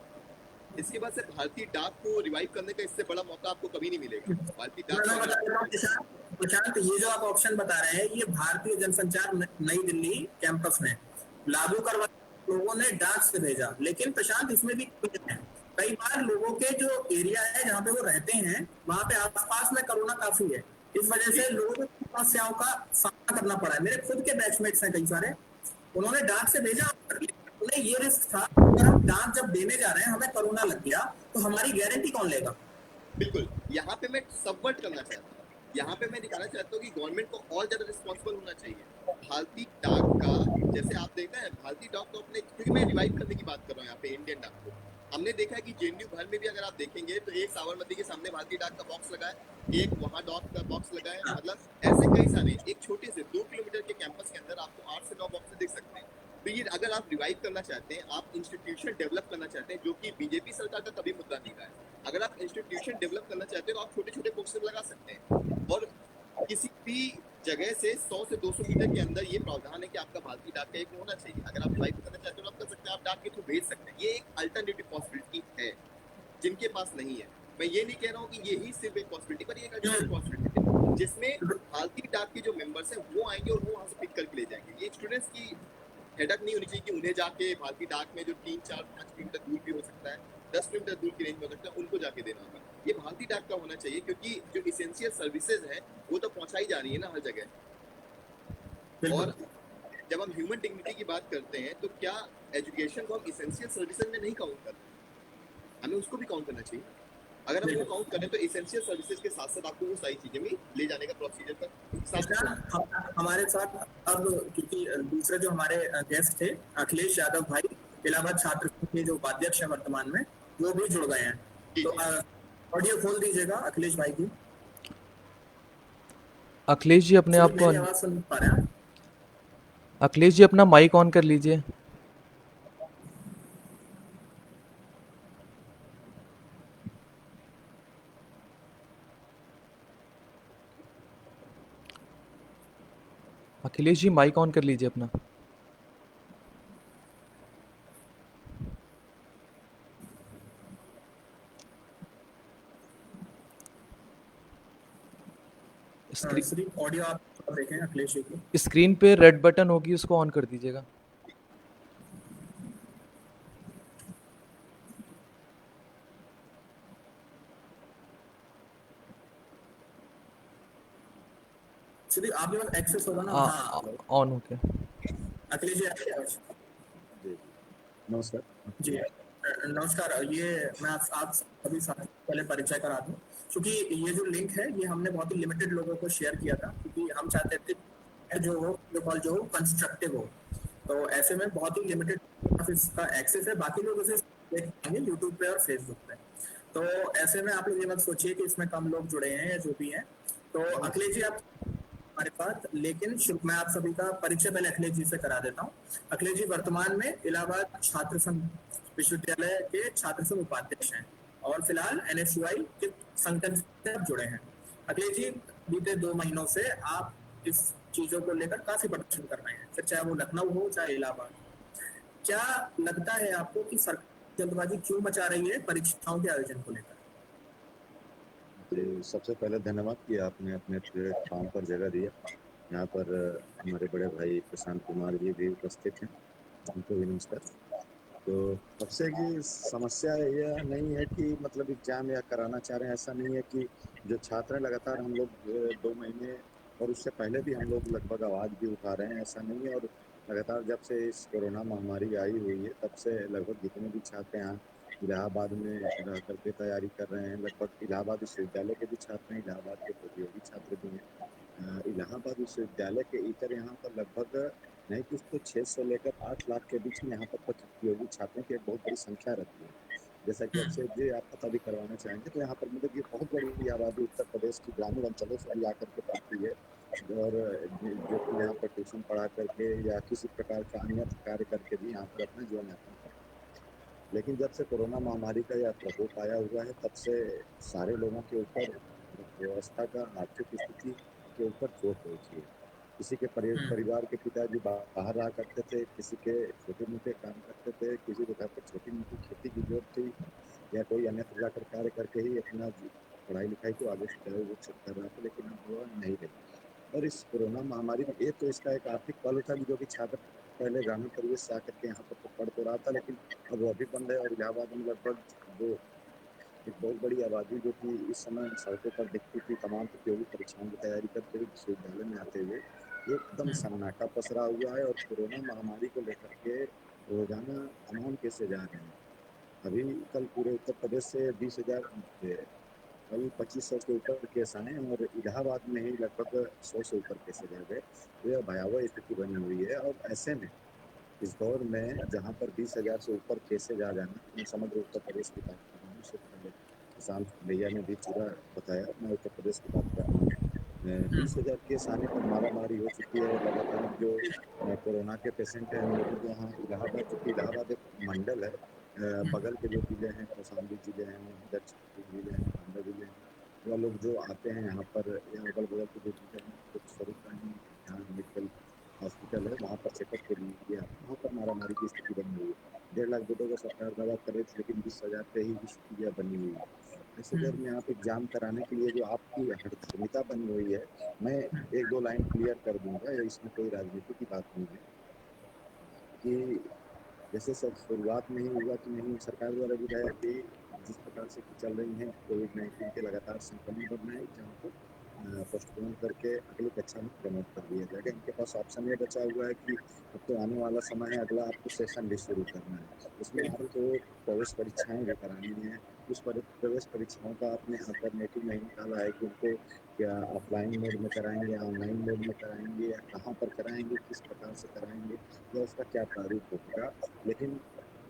इसके बाद से भारतीय डाक को रिवाइव करने का इससे बड़ा मौका आपको कभी नहीं मिलेगा। भारतीय डाक प्रशांत, ये जो आप ऑप्शन बता रहे हैं, ये भारतीय जनसंचार नई दिल्ली कैंपस में लागू करवा लोगों ने डाक से भेजा। लेकिन प्रशांत, इसमें भी कई बार लोगों के जो एरिया है जहाँ पे वो रहते हैं, वहाँ पे आसपास में कोरोना काफी है। इस वजह से लोगों को समस्याओं का सामना करना पड़ा है। मेरे खुद के बैचमेट्स हैं कई सारे, उन्होंने डाक से भेजा, उन्हें ये रिस्क था अगर हम डाक जब देने जा रहे हैं हमें कोरोना लग गया तो हमारी गारंटी कौन लेगा। बिल्कुल, यहाँ पे मैं सबवर्ट करना चाहता हूँ, यहाँ पे मैं दिखाना चाहता हूँ कि गवर्नमेंट को और ज्यादा रिस्पॉन्सिबल होना चाहिए। भारतीय डाक का, जैसे आप देखते हैं, भारतीय डाक को अपने, क्योंकि मैं रिवाइव करने की बात कर रहा हूँ यहाँ पे इंडियन डाक को, हमने देखा है कि जेएनयू भर में भी अगर आप देखेंगे तो एक साबरमती के सामने भारतीय डाक का बॉक्स लगा है, एक वहाँ डाक का बॉक्स लगा है, मतलब ऐसे कई सारे, एक छोटे से 2 किलोमीटर के कैंपस के अंदर आपको 8 से 9 बॉक्स देख सकते हैं। तो ये अगर आप रिवाइव करना चाहते हैं, आप इंस्टीट्यूशन डेवलप करना चाहते हैं, जो कि बीजेपी सरकार का कभी मुद्दा नहीं रहा है, अगर आप इंस्टीट्यूशन डेवलप करना चाहते हैं तो आप छोटे छोटे बॉक्सेस लगा सकते हैं। और किसी भी जगह से 100 से 200 मीटर के अंदर ये प्रावधान है कि आपका भारतीय डाक का एक होना चाहिए। अगर आप रिवाइव करना चाहते हो तो आप कर सकते हैं, आप डाक के थ्रू भेज सकते हैं। ये एक अल्टरनेटिव पॉसिबिलिटी है जिनके पास नहीं है। मैं ये नहीं कह रहा हूँ कि यही सिर्फ एक पॉसिबिलिटी, पर एक अल्टरनेटिव पॉसिबिलिटी है जिसमें भारतीय डाक के जो मेंबर्स हैं वो आएंगे और वो वहाँ से पिक करके ले जाएंगे। ये स्टूडेंट्स की हेडक नहीं होनी चाहिए कि उन्हें जाके भारतीय डाक में जो 3, 4, 5 किलोमीटर दूर भी हो सकता है, 10 किलोमीटर दूर की रेंज में हो सकता है, उनको जाके देना होगा। ये भारतीय डाक का होना चाहिए, क्योंकि जो इसेंशियल सर्विसेज है वो तो पहुंचाई जा रही है ना हर जगह। और जब हम ह्यूमन डिग्निटी की बात करते हैं तो क्या एजुकेशन को हम इसेंशियल सर्विसेज में नहीं काउंट करते, हमें उसको भी काउंट करना चाहिए। अगर हम वो काउंट करें तो इसेंशियल सर्विसेज के साथ साथ आपको वो सारी चीजें भी ले जाने का प्रोसीजर पर हमारे साथ अब, क्योंकि दूसरे जो हमारे गेस्ट थे अखिलेश यादव भाई, इलाहाबाद छात्र संघ के जो उपाध्यक्ष है वर्तमान में, वो भी जुड़ गए हैं। तो ऑडियो खोल दीजिएगा अखिलेश भाई की। अखिलेश जी अपने आप सिर्फ को मेरी आवाज सुन पा रहे हैं? अखिलेश जी अपना माइक ऑन कर लीजिए। अखिलेश जी माइक ऑन कर लीजिए अपना। सिर्फ ऑडियो आप देखें अखिलेश जी की। स्क्रीन पे रेड बटन होगी, उसको ऑन कर दीजिएगा। सिर्फ आप भी एक्सेस होगा ना। हाँ ऑन हो गया। अखिलेश जी आपकी आवाज। जी जी नमस्कार। जी नमस्कार। ये मैं आप सभी साथियों को पहले परिचय करा दूं, क्योंकि ये जो लिंक है ये हमने बहुत ही लिमिटेड लोगों को शेयर किया था, क्योंकि हम चाहते थे जो कॉल जो हो कंस्ट्रक्टिव हो। तो ऐसे में बहुत ही लिमिटेड इसका एक्सेस है, बाकी लोग इसे देख पाएंगे यूट्यूब पे और फेसबुक पे। तो ऐसे में आप लोग ये मत सोचिए कि इसमें कम लोग जुड़े हैं या जो भी हैं। तो अखिलेश जी आप हमारे पास, लेकिन मैं आप सभी का परिचय पहले अखिलेश जी से करा देता हूँ। अखिलेश जी वर्तमान में इलाहाबाद छात्र संघ विश्वविद्यालय के छात्र संघ उपाध्यक्ष हैं और फिलहाल NSUI के संगठन से आप जुड़े हैं। अखिलेश जी बीते 2 महीनों से आप इस चीजों को लेकर काफी प्रदर्शन कर रहे हैं, फिर चाहे वो लखनऊ हो चाहे इलाहाबाद। क्या लगता है आपको कि सरकार जल्दबाजी क्यों मचा रही है परीक्षाओं के आयोजन को लेकर? जी, सबसे पहले धन्यवाद कि आपने अपने प्लेटफॉर्म पर जगह दिया। यहाँ पर हमारे बड़े भाई प्रशांत कुमार जी भी उपस्थित हैं, उनको भी नमस्कार। तो सबसे की समस्या यह नहीं है कि मतलब एग्जाम या कराना चाह रहे हैं, ऐसा नहीं है कि जो छात्र हैं लगातार हम लोग 2 महीने और उससे पहले भी हम लोग लगभग आवाज़ भी उठा रहे हैं, ऐसा नहीं है। और लगातार जब से इस कोरोना महामारी आई हुई है तब से लगभग जितने भी छात्र यहाँ इलाहाबाद में रह करके तैयारी कर रहे हैं, लगभग इलाहाबाद विश्वविद्यालय के भी छात्र हैं, इलाहाबाद के प्रतियोगी छात्र भी हैं। इलाहाबाद विश्वविद्यालय के इतर यहाँ पर लगभग नहीं कुछ तो 6 से लेकर 8 लाख के बीच में यहाँ पर प्रतियोगी छात्रों की एक बहुत बड़ी संख्या रहती है। जैसा कि अक्षय जी आप पता भी करवाना चाहेंगे, तो यहाँ पर मतलब ये बहुत बड़ी आबादी उत्तर प्रदेश की ग्रामीण अंचलों से भी आकर के पढ़ती है और जो कि यहाँ पर ट्यूशन पढ़ा करके या किसी प्रकार का अन्य कार्य करके भी यहाँ पर अपना जीवन यापन करते हैं। लेकिन जब से कोरोना महामारी का यह प्रकोप आया हुआ है तब से सारे लोगों के ऊपर व्यवस्था का आर्थिक स्थिति के ऊपर चोट पहुंची है। किसी के परिवार के पिताजी बाहर रहा करते थे, किसी के छोटे मोटे काम करते थे, किसी के घर पर छोटी मोटी खेती की जरूरत थी या कोई अन्य प्रकार कार्य करके ही अपना पढ़ाई लिखाई को आगे सुचारू रूप से कर रहा था, लेकिन अब वो नहीं रही। और इस कोरोना महामारी में एक तो इसका एक आर्थिक पल था जो कि छात्र पहले ग्रामीण परिवेश से आकर के यहाँ पर तो पढ़ तो रहा था, लेकिन अब वो अभी बंद है। और इलाहाबाद में लगभग जो एक बहुत बड़ी आबादी जो कि इस समय सड़कों पर दिखती थी तमाम प्रतियोगी परीक्षाओं की तैयारी करते हुए विश्वविद्यालय में आते हुए, एकदम सन्नाटा पसरा हुआ है। और कोरोना महामारी को लेकर के रोजाना तमाम केसें जा रहे हैं। अभी कल पूरे उत्तर प्रदेश से 20,000 कल 2500 के ऊपर केस आए और इलाहाबाद में ही लगभग 100 से ऊपर केसेज आ गए। तो यह भयावह स्थिति बनी हुई है। और ऐसे में इस दौर में जहाँ पर 20,000 से ऊपर केसेज आ जाना, मैं समग्र उत्तर प्रदेश की बात कर रहा हूँ, उससे पहले किसान भैया ने भी पूरा बताया, मैं उत्तर प्रदेश की बात कर रहा हूँ। 20,000 केस आने पर मारामारी हो चुकी है और लगातार जो कोरोना के पेशेंट हैं हम लोग यहाँ इलाहाबाद, चूँकि इलाहाबाद एक मंडल है, बगल के जो जिले हैं कौशाम्बी जिले हैं, इधर चित्रकूट जिले हैं, कांडा जिले हैं, वह लोग जो आते हैं यहाँ पर या अगल बगल के जो जिले हैं तो स्वरूप यहाँ मेडिकल हॉस्पिटल है वहाँ पर चेकअप के लिए वहाँ पर मारामारी की स्थिति बनी हुई है। 1.5 लाख बेटों को सरकार दावा कर रही थी, लेकिन 20,000 पे ही स्थिति यह बनी हुई है। ऐसे दौर में आप एग्जाम कराने के लिए जो आपकी हड़बड़ाहट बनी हुई है, मैं 1-2 लाइन क्लियर कर दूंगा, इसमें कोई राजनीति की बात नहीं है कि जैसे सब शुरुआत में ही हुआ कि नहीं, सरकार द्वारा बुझाया कि जिस प्रकार से चल रही हैं कोविड-19 के लगातार संक्रमण बढ़ रहे हैं, एग्जाम को पोस्टपोन करके अगली कक्षा में प्रमोट कर दिया जाएगा। इनके पास ऑप्शन ये बचा हुआ है कि अब तो आने वाला समय है, अगला आपको सेशन भी शुरू करना है, उसमें आपको प्रवेश परीक्षाएं भी करानी है। उस प्रवेश परीक्षाओं का आपने अल्टरनेटिव नहीं निकाला है कि उनको क्या ऑफलाइन मोड में कराएंगे या ऑनलाइन मोड में कराएंगे या कहाँ पर कराएंगे, किस प्रकार से कराएंगे या उसका क्या प्रारूप होगा। लेकिन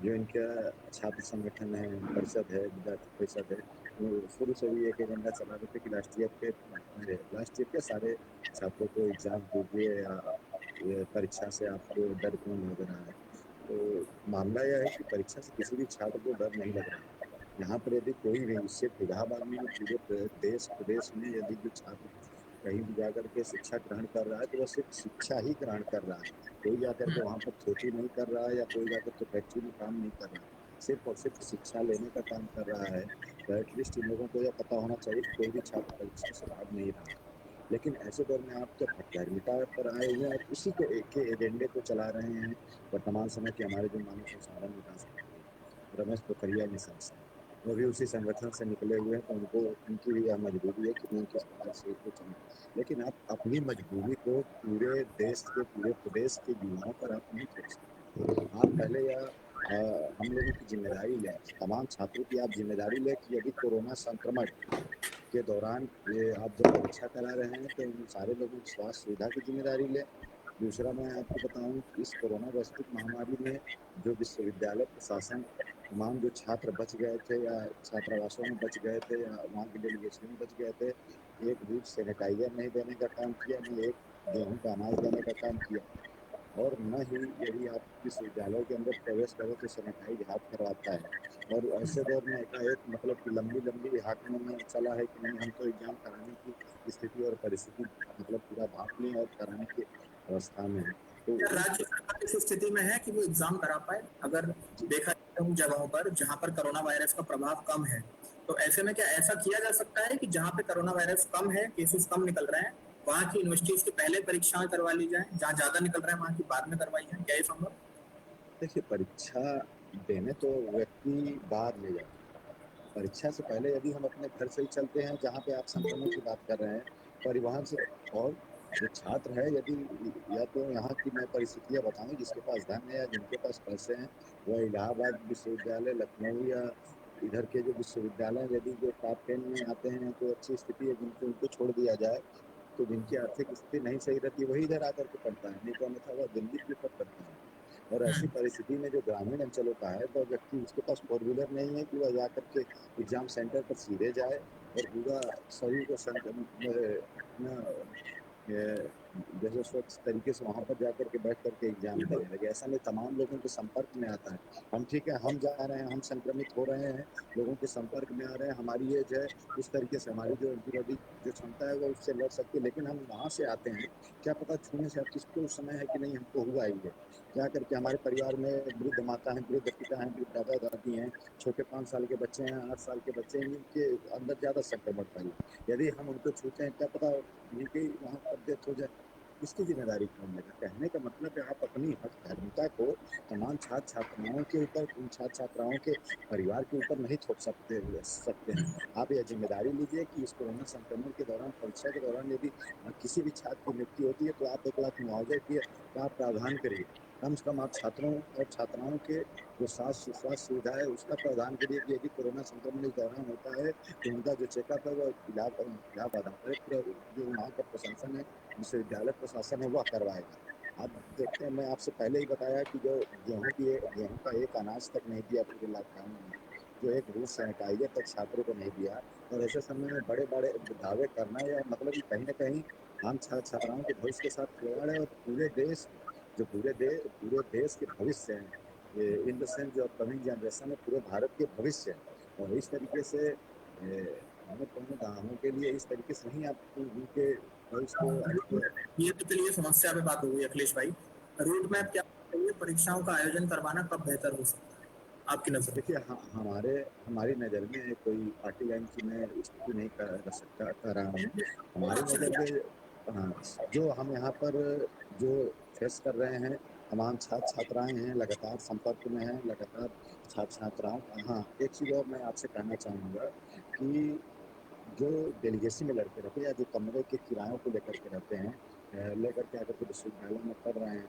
जो इनका छात्र संगठन है, परिषद है, विद्यार्थी परिषद है, शुरू से भी एक एजेंडा चला रहे थे कि लास्ट ईयर के सारे छात्रों को एग्जाम दीजिए या ये परीक्षा से आपको डर क्यों लग रहा है। तो मामला यह है कि परीक्षा से किसी भी छात्र को डर नहीं लग रहा है। यहाँ पर यदि कोई भी सिर्फ इलाहाबाद में पूरे देश प्रदेश में यदि जो छात्र कहीं भी जाकर के शिक्षा ग्रहण कर रहा है तो वह सिर्फ शिक्षा ही ग्रहण कर रहा है। कोई जाकर के वहाँ पर थ्योरी नहीं कर रहा है या कोई जाकर के प्रैक्टिकली काम नहीं कर रहा है, सिर्फ और सिर्फ शिक्षा लेने का काम कर रहा है। तो एटलीस्ट इन लोगों को यह पता होना चाहिए कि कोई भी छात्र परीक्षा से भाग नहीं रहा है। लेकिन ऐसे दौर में आप जब हथकर्मिता पर आए हुए हैं और उसी को एक के एजेंडे को चला रहे हैं, वर्तमान समय के हमारे जो मानव संसाधन विकास मंत्री रमेश पोखरियाल निशंक हैं, वो भी उसी संगठन से निकले हुए हैं, तो उनको उनकी भी यह मजबूरी है कि मैं किस प्रकार से इसको चलाऊं। लेकिन आप अपनी मजबूरी को पूरे देश के पूरे प्रदेश के युवाओं पर आप नहीं थोप सकते। आप पहले हम लोगों की जिम्मेदारी लें, तमाम छात्रों की आप जिम्मेदारी लें कि यदि कोरोना संक्रमण के दौरान ये आप जब परीक्षा करा रहे हैं तो उन सारे लोगों की स्वास्थ्य सुविधा की जिम्मेदारी लें। दूसरा मैं आपको बताऊं कि इस कोरोना वैश्विक महामारी में जो विश्वविद्यालय प्रशासन तमाम जो छात्र बच गए थे या छात्रावासों में बच गए थे या वहाँ की डेलीगेशन में बच गए थे, एक भी सैनिटाइजर नहीं देने का काम किया, नहीं एक गेहूं का अनाज देने का काम किया, और न ही यदि आप विश्वविद्यालय के अंदर प्रवेश करें तो सैनिटाइज हाथ करवाता है। और ऐसे दौर में एकाएक मतलब कि लंबी हाकमों में चला है कि नहीं हम तो एग्जाम कराने की स्थिति और परिस्थिति मतलब पूरा भाप लें और कराने की अवस्था में है। तो क्या राज्य सरकार इस स्थिति में है कि वो एग्जाम करा पाए? अगर देखा जाए उन जगहों पर जहां पर कोरोना वायरस का प्रभाव कम है, तो ऐसे में क्या ऐसा किया जा सकता है कि जहां पे कोरोना वायरस कम है, केसेस कम निकल रहे हैं, वहां की यूनिवर्सिटीज की पहले परीक्षाएं करवा ली जाए, जहां ज्यादा निकल रहा है वहां की बाद में करवाई जाए? क्या ये संभव? देखिए, परीक्षा देने तो व्यक्ति बाद में जाता है। परीक्षा से पहले यदि हम अपने घर से ही चलते हैं जहाँ पे आप संक्रमण की बात कर रहे हैं, परिवहन से, और जो छात्र है यदि या तो यहाँ की मैं परिस्थितियाँ बताऊँ, जिसके पास धन है या जिनके पास पैसे हैं वह इलाहाबाद विश्वविद्यालय, लखनऊ या इधर के जो विश्वविद्यालय यदि जो टॉप 10 में आते हैं तो अच्छी स्थिति है, जिनको उनको छोड़ दिया जाए। तो जिनकी आर्थिक स्थिति नहीं सही रहती वही इधर आकर के पढ़ता है, नहीं तो अन्यथा वह दिल्ली प्रेफर करता है। और ऐसी परिस्थिति में जो ग्रामीण अंचलों का है तो व्यक्ति उसके पास फोर व्हीलर नहीं है कि वह जाकर के एग्जाम सेंटर पर सीधे जाए और पूरा शरीर को अपना जैसे स्वच्छ तरीके से वहाँ पर जाकर के बैठ करके एग्जाम देने लगे। ऐसा नहीं, तमाम लोगों के संपर्क में आता है। हम ठीक है, हम जा रहे हैं, हम संक्रमित हो रहे हैं, लोगों के संपर्क में आ रहे हैं, हमारी एज है, उस तरीके से हमारी जो एंटीबॉडी जो क्षमता है वो उससे लड़ सकती है। लेकिन हम वहाँ से आते हैं, क्या पता छूने से किसको उस समय है कि नहीं हमको हुआ ही है, क्या करके हमारे परिवार में वृद्ध माता है, वृद्ध पिता हैं, वृद्ध दादा दादी हैं, छोटे 5 साल के बच्चे हैं, 8 साल के बच्चे हैं, इनके अंदर ज़्यादा संक्रमण फैला। यदि हम उनको छूते हैं, क्या पता इनकी वहाँ पर डेथ हो जाए, इसकी जिम्मेदारी कौन लेगा? कहने का मतलब है आप अपनी हठधर्मिता को तमाम छात्र छात्राओं के ऊपर, उन छात्र छात्राओं के परिवार के ऊपर नहीं थोप सकते हैं। आप यह जिम्मेदारी लीजिए कि इस कोरोना संक्रमण के दौरान, परीक्षा के दौरान यदि किसी भी छात्र की मृत्यु होती है तो आप 1 लाख मुआवजे का आप प्रावधान करिए। कम से कम आप छात्रों और छात्राओं के जो स्वास्थ्य सुविधा है उसका प्रावधान करिए कि यदि कोरोना संक्रमण इस दौरान होता है तो उनका जो चेकअप है वो इलाहाबाद जो वहाँ का प्रशासन है, विश्वविद्यालय प्रशासन है, वह करवाएगा। आप देखते हैं, मैं आपसे पहले ही बताया कि जो गेहूं का एक अनाज तक नहीं दिया पूरे लॉकडाउन में, जो एक रूस सैनिटाइजर तक छात्रों को नहीं दिया। और ऐसे समय में बड़े बड़े दावे करना या मतलब कि कहीं ना कहीं आम छात्र छात्राओं के भविष्य के साथ खिलवाड़ है। और पूरे देश के भविष्य हैं, ये इन द सेंस जो अपकमिंग जनरेशन है, पूरे भारत के भविष्य है। और इस तरीके से दावों के लिए इस तरीके से नहीं आप उनके भविष्य को ये तो चलिए समस्या पे बात हो गई अखिलेश भाई। रूट मैप क्या चाहिए, परीक्षाओं का आयोजन करवाना कब बेहतर हो सकता है आपकी नजर? देखिए, हमारी नज़र में कोई पार्टी लाइन की मैं स्थिति नहीं कर रहा हूँ। हमारी नज़र में हाँ, जो हम यहाँ पर जो फेस कर रहे हैं, तमाम छात्र छात्राएं हैं, लगातार संपर्क में हैं, लगातार छात्र छात्राओं हाँ, एक चीज़ और मैं आपसे कहना चाहूँगा कि जो डेलीगेसी में लड़के रहते हैं या जो कमरे के किरायों को लेकर के रहते हैं, लेकर के आकर के विश्वविद्यालय में पढ़ रहे हैं,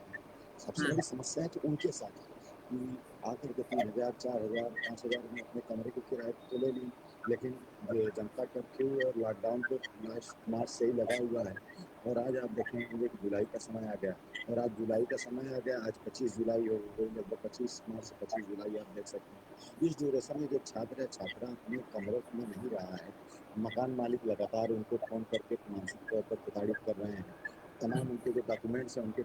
सबसे बड़ी समस्या है कि उनके साथ है कि आकर के 3,000, 4,000, 5,000 में अपने कमरे के किराए तो ले ली, लेकिन ये जनता कर्फ्यू और लॉकडाउन तो मार्च से ही लगा हुआ है। और आज आप देखेंगे कि जुलाई का समय आ गया, और आज जुलाई का समय आ गया, आज 25 जुलाई हो गई, लगभग 25 मार्च से 25 जुलाई आप देख सकते हैं। इस ड्यूरेशन में जो छात्र है छात्रा अपने कमरों में नहीं रहा है, मकान मालिक लगातार उनको फोन करके मानसिक तौर पर प्रताड़ित कर रहे हैं। तमाम उनके जो डॉक्यूमेंट्स हैं उनके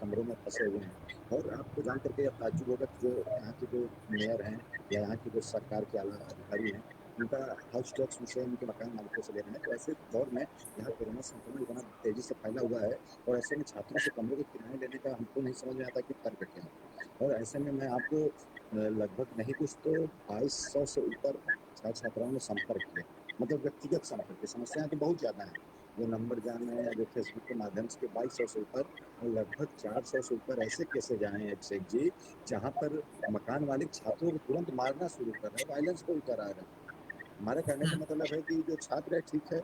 कमरों में फंसे हुए हैं। और आपको जान करके ताज्जुब होगा कि जो यहाँ के जो मेयर हैं या यहाँ के जो सरकार के आला अधिकारी हैं, उनका हाउस टैक्स विषय उनके मकान मालिकों से ले रहे हैं। तो ऐसे दौर में यहाँ कोरोना संक्रमण इतना तेजी से फैला हुआ है, और ऐसे में छात्रों से कमरे के किराए लेने का हमको नहीं समझ में आता कि तर्क क्या है। और ऐसे में मैं आपको लगभग नहीं कुछ तो 2200 से ऊपर छात्र छात्राओं ने संपर्क किया, मतलब व्यक्तिगत संपर्क की समस्याएं तो बहुत ज़्यादा हैं। जो नंबर जाने हैं या जो फेसबुक के माध्यम से 2200 से ऊपर और लगभग 400 से ऊपर ऐसे केसेज आए हैं अभिषेक जी, जहाँ पर मकान मालिक छात्रों को तुरंत मारना शुरू कर रहे हैं, वायलेंस को भी करा रहे हैं। हमारे कहने का मतलब है कि जो छात्र है ठीक है,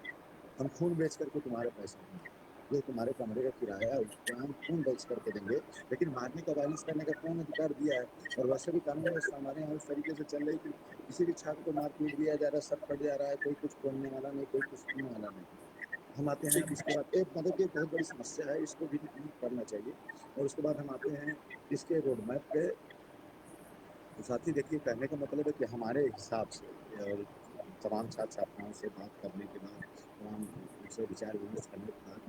हम खून बेच करके तुम्हारे पैसे देंगे, जो तुम्हारे कमरे का किराया है उसका हम खून बेच करके देंगे, लेकिन मारने का वायलेंस करने का कौन अधिकार दिया है? और वैसे भी कानून व्यवस्था हमारे यहाँ उस तरीके से चल रही कि किसी भी छात्र को मार पीट दिया जा रहा है, सर फट जा रहा है, कोई कुछ बोलने वाला नहीं, कोई कुछ सुनने वाला नहीं। हम आते हैं इसके बाद एक मतलब कि एक बहुत बड़ी समस्या है, इसको भी करना चाहिए। और उसके बाद हम आते हैं इसके रोड मैप पे। तो साथी देखिए, कहने का मतलब है कि हमारे हिसाब से और तमाम छात्र छात्राओं से बात करने के बाद, तमाम उनसे विचार विमर्श करने के बाद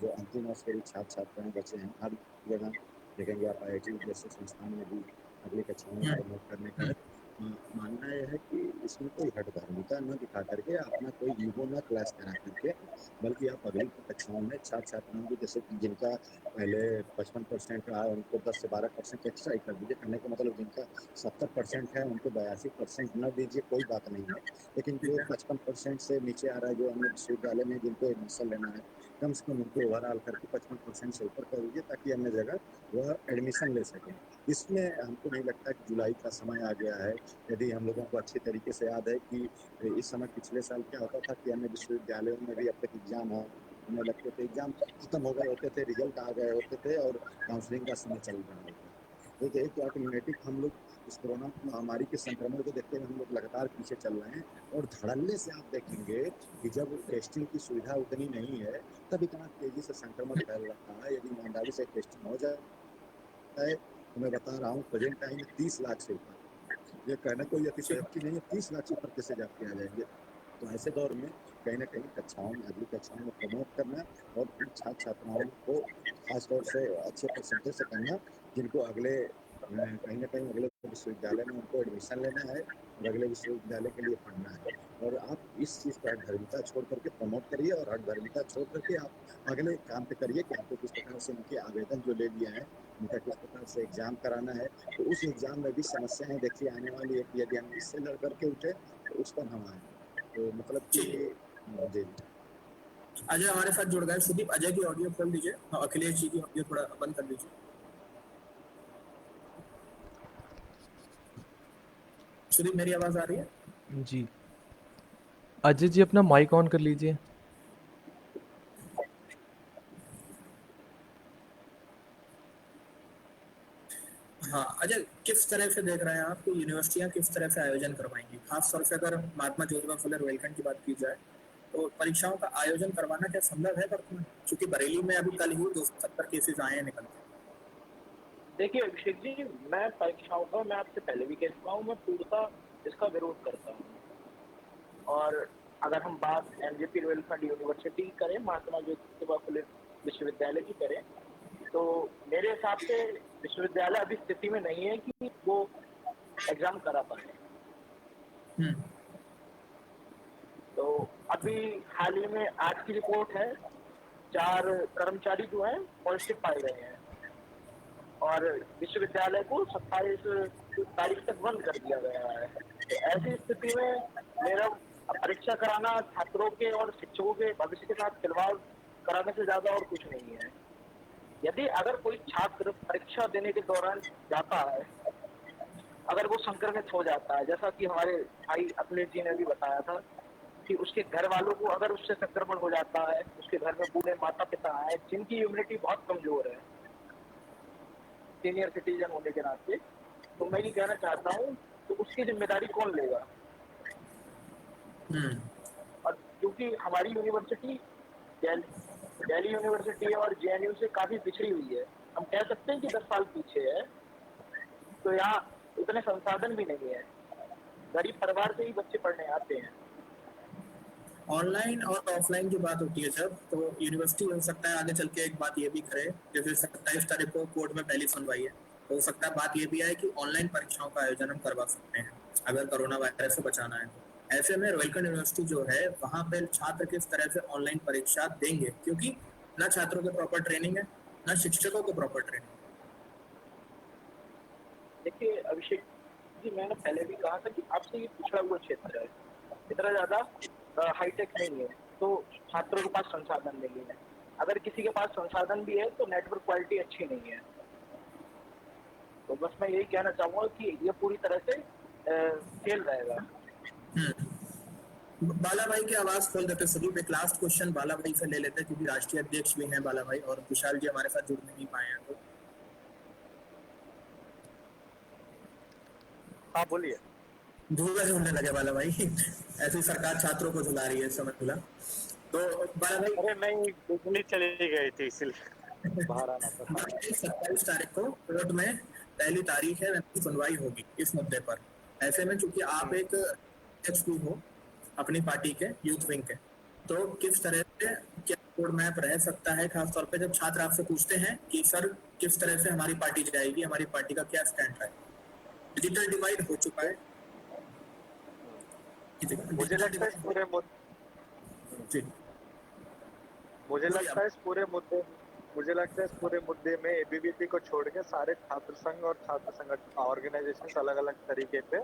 जो अंतिम वर्ष के भी छात्र छात्राएं बचे हैं, हर जगह देखेंगे आप IIT जैसे संस्थान में भी अगली कक्षाओं में प्रमोट करने का मानना यह है कि इसमें कोई हठधर्मिता न दिखा करके, अपना कोई ईगो न क्लैश करा करके, बल्कि आप अगली कक्षाओं में छात्र छात्राओं को, जैसे कि जिनका पहले 55% रहा उनको 10 से 12% एक्स्ट्रा ही कर दीजिए। करने का मतलब जिनका 70% है उनको 82% न दीजिए, कोई बात नहीं है। लेकिन जो 55% से नीचे आ रहा है, जो अन्य विश्वविद्यालय में जिनको एडमिशन लेना है, कम से कम उनको ओवरऑल करके 55% से ऊपर कर दीजिए, ताकि अन्य जगह वह एडमिशन ले सकें। इसमें हमको नहीं लगता कि जुलाई का समय आ गया है। यदि हम लोगों को अच्छी तरीके से याद है कि इस समय पिछले साल क्या होता था कि अन्य विश्वविद्यालयों में भी अब तक एग्जाम होने लगते थे, एग्जाम खत्म हो गए होते थे, रिजल्ट आ गए होते थे और काउंसलिंग का समय चल रहा होता था। तो एक ऑटोमेटिक हम लोग इस कोरोना महामारी के संक्रमण को देखते हुए हम लोग लगातार पीछे चल रहे हैं। और धड़ल्ले से आप देखेंगे कि जब टेस्टिंग की सुविधा उतनी नहीं है, तब इतना तेजी से संक्रमण फैल रहा है। यदि ईमानदारी से टेस्टिंग हो जाए तो मैं बता रहा हूँ प्रेजेंट टाइम में 30 लाख से ऊपर, ये कहना कोई अतिशयोक्ति नहीं है, 30 लाख से ऊपर कैसे जाके आ जाएंगे। तो ऐसे दौर में कहीं ना कहीं कक्षाओं में, अगली कक्षाओं में प्रमोट करना और उन छात्र छात्राओं को खासतौर से अच्छे परसेंटेज से करना, जिनको अगले कहीं ना कहीं अगले विश्वविद्यालय में उनको एडमिशन लेना है और अगले विश्वविद्यालय के लिए पढ़ना है। और आप इस चीज़ पर हठधर्मिता छोड़ करके प्रमोट करिए, और हठधर्मिता छोड़ करके आप अगले काम पे करिए कि आपको किस प्रकार से उनके आवेदन जो ले लिए हैं उनका किस प्रकार से एग्जाम कराना है। तो उस एग्जाम में भी समस्याएं देखिए आने वाली है कि यदि हम इससे लड़ करके उठे तो उस पर हम आए। तो मतलब कि जी अजय हमारे साथ जुड़ गए। सुदीप, अजय की ऑडियो खोल दीजिए, अखिलेश जी की ऑडियो थोड़ा बंद कर दीजिए। सुदीप, मेरी आवाज आ रही है? जी। अजय जी अपना माइक ऑन कर लीजिए। हाँ अजय, किस तरह से देख रहे हैं आप कि यूनिवर्सिटियां किस तरह से आयोजन करवाएंगी? खासतौर से अगर महात्मा ज्योतिबा फुले रोहिलखंड की बात की जाए तो परीक्षाओं का आयोजन करवाना क्या संभव है वर्तमान? क्योंकि बरेली में अभी कल ही 270 केसेस आए हैं निकल के। देखिए अभिषेक जी, मैं परीक्षाओं का, मैं आपसे पहले भी कह चुका हूँ, मैं पूर्णतः इसका विरोध करता हूँ। और अगर हम बात एमजेपी रोहिलखंड यूनिवर्सिटी की करें, महात्मा ज्योतिबा फुले विश्वविद्यालय की करें, तो मेरे हिसाब से विश्वविद्यालय अभी स्थिति में नहीं है कि वो एग्जाम करा पाए। तो अभी हाल ही में आज की रिपोर्ट है, 4 कर्मचारी जो हैं पॉजिटिव पाए गए हैं और विश्वविद्यालय को 27 तारीख तक बंद कर दिया गया है। तो ऐसी स्थिति में मेरा परीक्षा कराना छात्रों के और शिक्षकों के भविष्य के साथ खिलवाड़ कराने से ज्यादा और कुछ नहीं है। यदि अगर कोई छात्र परीक्षा देने के दौरान जाता है, अगर वो संक्रमित हो जाता है, जैसा कि हमारे भाई अखिलेश जी ने भी बताया था कि उसके घर वालों को अगर उससे संक्रमण हो जाता है, उसके घर में बूढ़े माता पिता हैं जिनकी इम्यूनिटी बहुत कमजोर है सीनियर सिटीजन होने के नाते, तो मैं ये कहना चाहता हूँ तो उसकी जिम्मेदारी कौन लेगा? और क्योंकि हमारी यूनिवर्सिटी दिल्ली यूनिवर्सिटी और जेएनयू से काफी पिछड़ी हुई है। हम कह सकते हैं कि 10 साल पीछे है। तो यहाँ उतने संसाधन भी नहीं है, गरीब परिवार से ही बच्चे पढ़ने आते हैं। ऑनलाइन और ऑफलाइन की बात होती है जब, तो यूनिवर्सिटी हो सकता है आगे चल के एक बात ये भी करे, जैसे 27 तारीख को कोर्ट में पहली सुनवाई है, तो हो सकता है बात ये भी आए कि ऑनलाइन परीक्षाओं का आयोजन हम करवा सकते हैं अगर कोरोना वायरस से बचाना है। ऐसे में रोहिलखंड यूनिवर्सिटी जो है वहाँ पे छात्र किस तरह से ऑनलाइन परीक्षा देंगे, क्योंकि न छात्रों को प्रॉपर ट्रेनिंग है, न शिक्षकों को प्रॉपर ट्रेनिंग। देखिए अभिषेक जी, मैंने पहले भी कहा था कि आपसे ये पिछड़ा हुआ क्षेत्र है, इतना ज्यादा हाईटेक नहीं है, तो छात्रों के पास संसाधन नहीं है। अगर किसी के पास संसाधन भी है तो नेटवर्क क्वालिटी अच्छी नहीं है। तो बस मैं यही कहना चाहूंगा कि ये पूरी तरह से फेल रहेगा। बाला भाई की आवाज खोल देते सुदीप, एक लास्ट क्वेश्चन बाला भाई से ले लेते हैं क्योंकि राष्ट्रीय अध्यक्ष भी हैं बाला भाई और विशाल जी हमारे साथ जुड़ नहीं पाए हैं। तो हाँ बोलिए। धुआं होने लगे बाला भाई, ऐसी सरकार छात्रों को झुला रही है, समझ मिला। तो बाला भाई, अरे नहीं, बिजली चली गई थी इसलिए बाहर आना पड़ा। 27 तारीख को कोर्ट में पहली तारीख है, सुनवाई होगी इस मुद्दे पर। ऐसे में चूंकि आप एक एचपी हो अपनी पार्टी के यूथ विंग के, तो किस तरह से क्या रोड मैप रह सकता है, खासतौर पे जब छात्र आपसे पूछते हैं कि सर किस तरह से हमारी पार्टी जाएगी, हमारी पार्टी का क्या स्टैंड है। डिजिटल डिवाइड हो चुका है। मुझे लगता है इस पूरे मुद्दे में एबीवीपी को छोड़ के सारे छात्र संघ और छात्र संगठन ऑर्गेनाइजेशन अलग अलग तरीके पे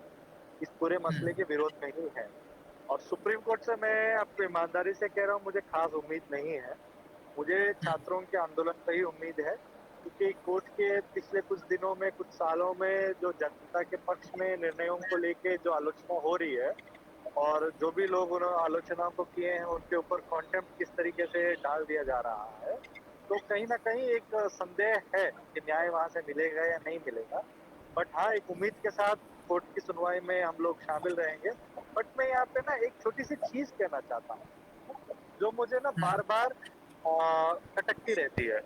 इस पूरे मसले के विरोध में ही है। और सुप्रीम कोर्ट से मैं आपको ईमानदारी से कह रहा हूँ, मुझे खास उम्मीद नहीं है। मुझे छात्रों के आंदोलन पर ही उम्मीद है, क्योंकि कोर्ट के पिछले कुछ दिनों में, कुछ सालों में जो जनता के पक्ष में निर्णयों को लेके जो आलोचना हो रही है और जो भी लोग उन्होंने आलोचना को किए हैं उनके ऊपर कॉन्टेम्प्ट किस तरीके से डाल दिया जा रहा है, तो कहीं ना कहीं एक संदेह है कि न्याय वहां से मिलेगा या नहीं मिलेगा। बट हाँ, एक उम्मीद के साथ कोर्ट की सुनवाई में हम लोग शामिल रहेंगे। बट मैं यहाँ पे ना एक छोटी सी चीज कहना चाहता हूँ जो मुझे ना बार बार खटकती रहती है,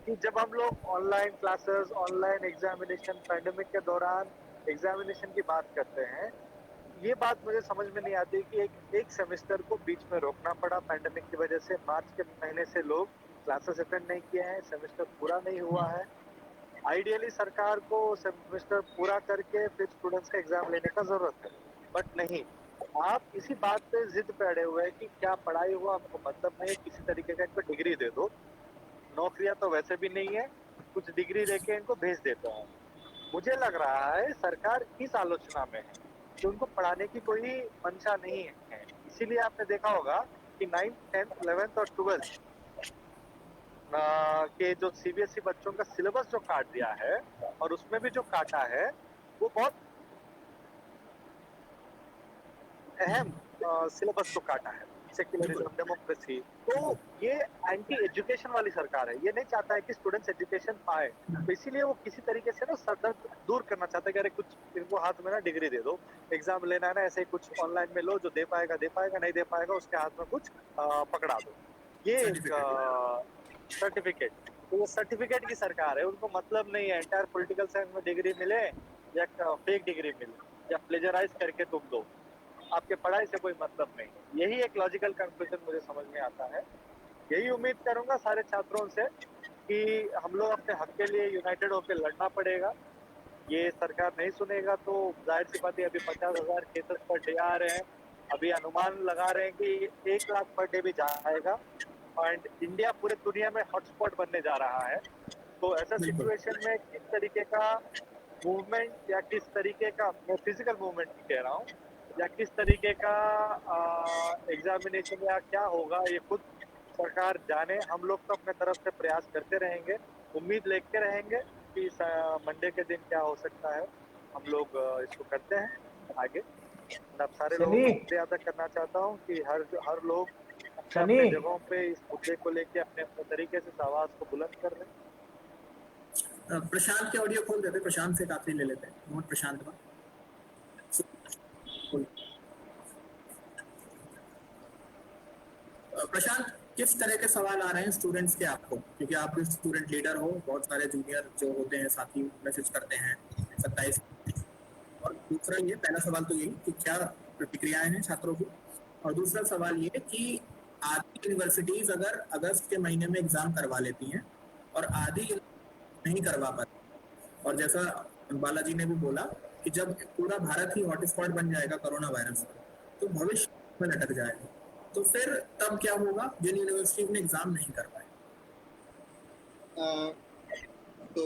कि जब हम लोग online classes, online examination, pandemic के दौरान एग्जामिनेशन की बात करते हैं, ये बात मुझे समझ में नहीं आती कि एक सेमेस्टर को बीच में रोकना पड़ा पैंडेमिक की वजह से। मार्च के महीने से लोग क्लासेस अटेंड नहीं किए हैं, सेमेस्टर पूरा नहीं हुआ है। आइडियली सरकार को सेमेस्टर पूरा करके फिर स्टूडेंट्स का एग्जाम लेने का जरूरत है, बट नहीं, आप इसी बात पे जिद पे अड़े हुए हैं कि क्या पढ़ाई हुआ हमको मतलब नहीं, किसी तरीके का इनको डिग्री दे दो। नौकरियां तो वैसे भी नहीं है, कुछ डिग्री देके इनको भेज देता हूँ। मुझे लग रहा है सरकार इस आलोचना में है कि उनको पढ़ाने की कोई मंशा नहीं है। इसीलिए आपने देखा होगा कि 9th, 10th, 11th और 12th के जो सीबीएसई बच्चों का सिलेबस जो काट दिया है, और उसमें भी जो काटा है वो बहुत अहम सिलेबस को काटा है, सेक्युलरिज्म, डेमोक्रेसी। तो ये एंटी एजुकेशन वाली सरकार है, ये नहीं चाहता है कि स्टूडेंट्स एजुकेशन पाए। तो इसीलिए वो किसी तरीके से ना सरदर्द दूर करना चाहता है कि अरे कुछ इनको हाथ में ना डिग्री दे दो, एग्जाम लेना है ना, ऐसे ही कुछ ऑनलाइन में लो, जो दे पाएगा, नहीं दे पाएगा उसके हाथ में कुछ पकड़ा दो, ये सर्टिफिकेट। तो वो सर्टिफिकेट की सरकार है, उनको मतलब नहीं है एंटायर पॉलिटिकल साइंस में डिग्री मिले या फेक डिग्री मिले या प्लेजराइज करके तुम दो, आपके पढ़ाई से कोई मतलब नहीं। यही एक लॉजिकल कंक्लूजन मुझे समझ में आता है। यही उम्मीद करूंगा सारे छात्रों से कि हम लोग अपने हक के लिए यूनाइटेड होकर लड़ना पड़ेगा। ये सरकार नहीं सुनेगा तो जाहिर सी बात है, अभी 50,000 केसेस पर डे आ रहे हैं, अभी अनुमान लगा रहे हैं कि 1 लाख पर डे भी जाएगा, और इंडिया पूरे दुनिया में हॉटस्पॉट बनने जा रहा है। तो ऐसा सिचुएशन में किस तरीके का मूवमेंट या किस तरीके का, मैं फिजिकल मूवमेंट कह रहा हूँ, या किस तरीके का एग्जामिनेशन या क्या होगा, ये खुद सरकार जाने। हम लोग तो अपने तरफ से प्रयास करते रहेंगे, उम्मीद लेके रहेंगे कि मंडे के दिन क्या हो सकता है, हम लोग इसको करते हैं आगे। मैं सारे लोगों को शुक्रिया अदा करना चाहता हूँ कि हर लोग अपने जगहों पे इस मुद्दे को लेके अपने अपने तरीके से आवाज को बुलंद कर रहे हैं। प्रशांत के ऑडियो खोल देते, प्रशांत से काफी ले लेते हैं। प्रशांत का प्रशांत, किस तरह के सवाल आ रहे हैं स्टूडेंट्स के आपको, क्योंकि आप भी स्टूडेंट लीडर हो, बहुत सारे जूनियर जो होते हैं साथी मैसेज करते हैं 27। और दूसरा ये, पहला सवाल तो यही कि क्या प्रतिक्रियाएं हैं छात्रों की, और दूसरा सवाल ये कि आधी यूनिवर्सिटीज अगर अगस्त के महीने में एग्जाम करवा लेती हैं और आधी नहीं करवा पाती, और जैसा बालाजी ने भी बोला कि जब पूरा भारत ही हॉटस्पॉट बन जाएगा कोरोना वायरस का, तो भविष्य में लटक जाएगा, तो फिर तब क्या होगा जिन यूनिवर्सिटीज में एग्जाम नहीं कर पाए? तो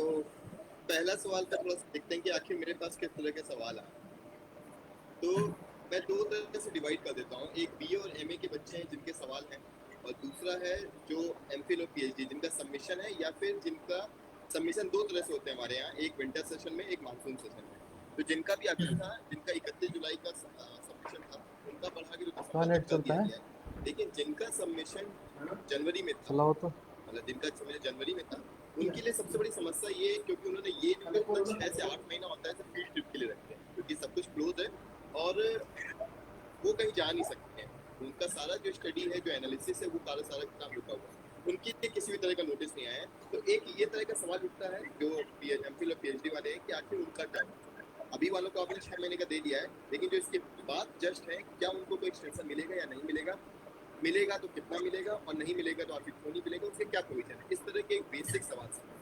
पहला सवाल का थोड़ा सा देखते हैं कि आखिर मेरे पास किस तरह के सवाल आए। तो मैं दो तरह से डिवाइड कर देता हूँ, एक बीए और एमए के बच्चे हैं जिनके सवाल हैं, और दूसरा है जो एमफिल और पीएचडी जिनका सबमिशन है, या फिर जिनका सबमिशन दो तरह से होते हैं हमारे यहाँ, एक विंटर सेशन में, एक मानसून सेशन में। तो जिनका भी अभी था, जिनका 31 जुलाई का सबमिशन था, उनका बढ़ा के तो दिसंबर तक कर दिया गया है। लेकिन जिनका सबमिशन जनवरी में था, मतलब जिनका सबमिशन जनवरी में था, उनके लिए सबसे बड़ी समस्या ये है क्योंकि उन्होंने ये जो 6 से 8 महीना होता है सब फील्ड ट्रिप के लिए रखते हैं, क्योंकि सब कुछ क्लोज है और वो कहीं जा नहीं सकते हैं। उनका सारा जो स्टडी है, जो एनालिसिस है, वो सारा काम रुका हुआ है, उनके लिए किसी भी तरह का नोटिस नहीं आया है। तो एक ये तरह का सवाल उठता है जो एमफिल और पीएचडी वाले हैं कि आखिर उनका क्या, अभी वालों को आपने 6 महीने का दे दिया है, लेकिन जो इसके बाद जस्ट है, क्या उनको कोई एक्सटेंशन मिलेगा या नहीं मिलेगा, मिलेगा तो कितना मिलेगा, और नहीं मिलेगा तो आखिर क्यों नहीं मिलेगा, उसके क्या प्रोविजन है, इस तरह के एक बेसिक सवाल से।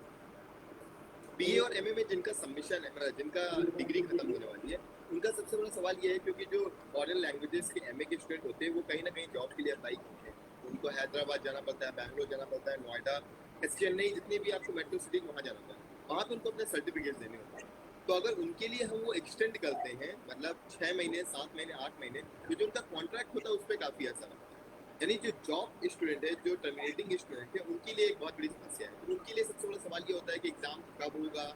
बीए और एमए में जिनका सबमिशन है, जिनका डिग्री खत्म होने वाली है, उनका सबसे बड़ा सवाल ये है क्योंकि जो फॉरेन लैंग्वेजेस के एमए के स्टूडेंट होते हैं वो कहीं ना कहीं जॉब के लिए अप्लाई करते हैं, उनको हैदराबाद जाना पड़ता है, बैंगलोर जाना पड़ता है, नोएडा, चेन्नई, जितनी भी आपको मेट्रो सिटी वहाँ जाना पड़ता है, वहाँ पे उनको अपने सर्टिफिकेट देने होते हैं। तो अगर उनके लिए हम वो एक्सटेंड करते हैं, मतलब 6 महीने, 7 महीने, 8 महीने, तो जो उनका कॉन्ट्रैक्ट होता है उस पर काफ़ी असर होता है। यानी जो जॉब स्टूडेंट है, जो टर्मिनेटिंग स्टूडेंट है, उनके लिए एक बहुत बड़ी समस्या है। तो उनके लिए सबसे बड़ा सवाल ये होता है कि एग्जाम कब होगा,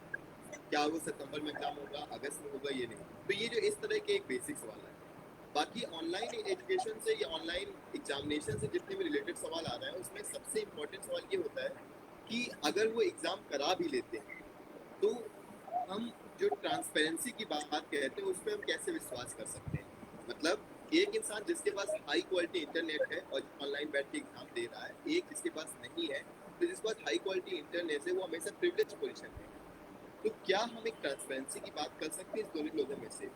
क्या वो सितंबर में एग्जाम होगा, अगस्त में होगा, ये नहीं। तो ये जो इस तरह के एक बेसिक सवाल है। बाकी ऑनलाइन एजुकेशन से या ऑनलाइन एग्जामिनेशन से जितने भी रिलेटेड सवाल आ रहे हैं, उसमें सबसे इम्पोर्टेंट सवाल ये होता है कि अगर वो एग्जाम करा भी लेते हैं तो हम जो ट्रांसपेरेंसी की बात कहते हैं उस पर हम कैसे विश्वास कर सकते हैं। मतलब एक इंसान जिसके पास हाई क्वालिटी इंटरनेट है और ऑनलाइन बैठ के एग्जाम दे रहा है, एक जिसके पास नहीं है, तो जिसके पास हाई क्वालिटी इंटरनेट है वो हमेशा प्रिविलेज पोजीशन में है। तो क्या हम एक ट्रांसपेरेंसी की बात कर सकते हैं इस दोनों लोगों में से?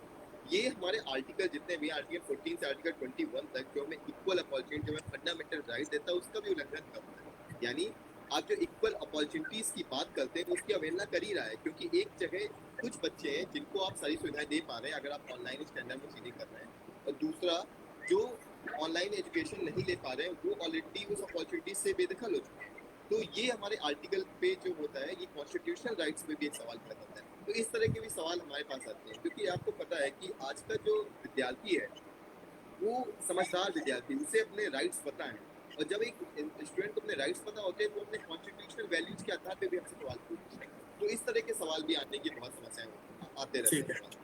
ये हमारे आर्टिकल जितने भी, आर्टिकल 14 से आर्टिकल 21 तक, जो हमें इक्वल अपॉर्चुनिटी, जो हमें फंडामेंटल राइट देता है, उसका भी उल्लंघन करता है। यानी आप जो इक्वल अपॉर्चुनिटीज की बात करते हैं उसकी अवहेलना कर ही रहा है, क्योंकि एक जगह कुछ बच्चे हैं जिनको आप सारी सुविधाएं दे पा रहे हैं अगर आप ऑनलाइन स्टैंडर्ड में चीजें कर रहे हैं, और दूसरा जो ऑनलाइन एजुकेशन नहीं ले पा रहे हैं वो ऑलरेडी उस अपॉर्चुनिटी से बेदखल हो चुके हैं। तो ये हमारे आर्टिकल पे जो होता है, ये कॉन्स्टिट्यूशनल राइट्स पे भी एक सवाल खड़ा करता है। तो इस तरह के भी सवाल हमारे पास आते हैं, क्योंकि आपको पता है कि आज का जो विद्यार्थी है वो समझदार विद्यार्थी, उसे अपने राइट्स पता है, और जब एक स्टूडेंट को अपने राइट्स पता होते हैं तो अपने कॉन्स्टिट्यूशनल वैल्यूज के आधार पे भी हमसे सवाल पूछते हैं। तो इस तरह के सवाल भी आने की बहुत समस्याएं आते रहते हैं।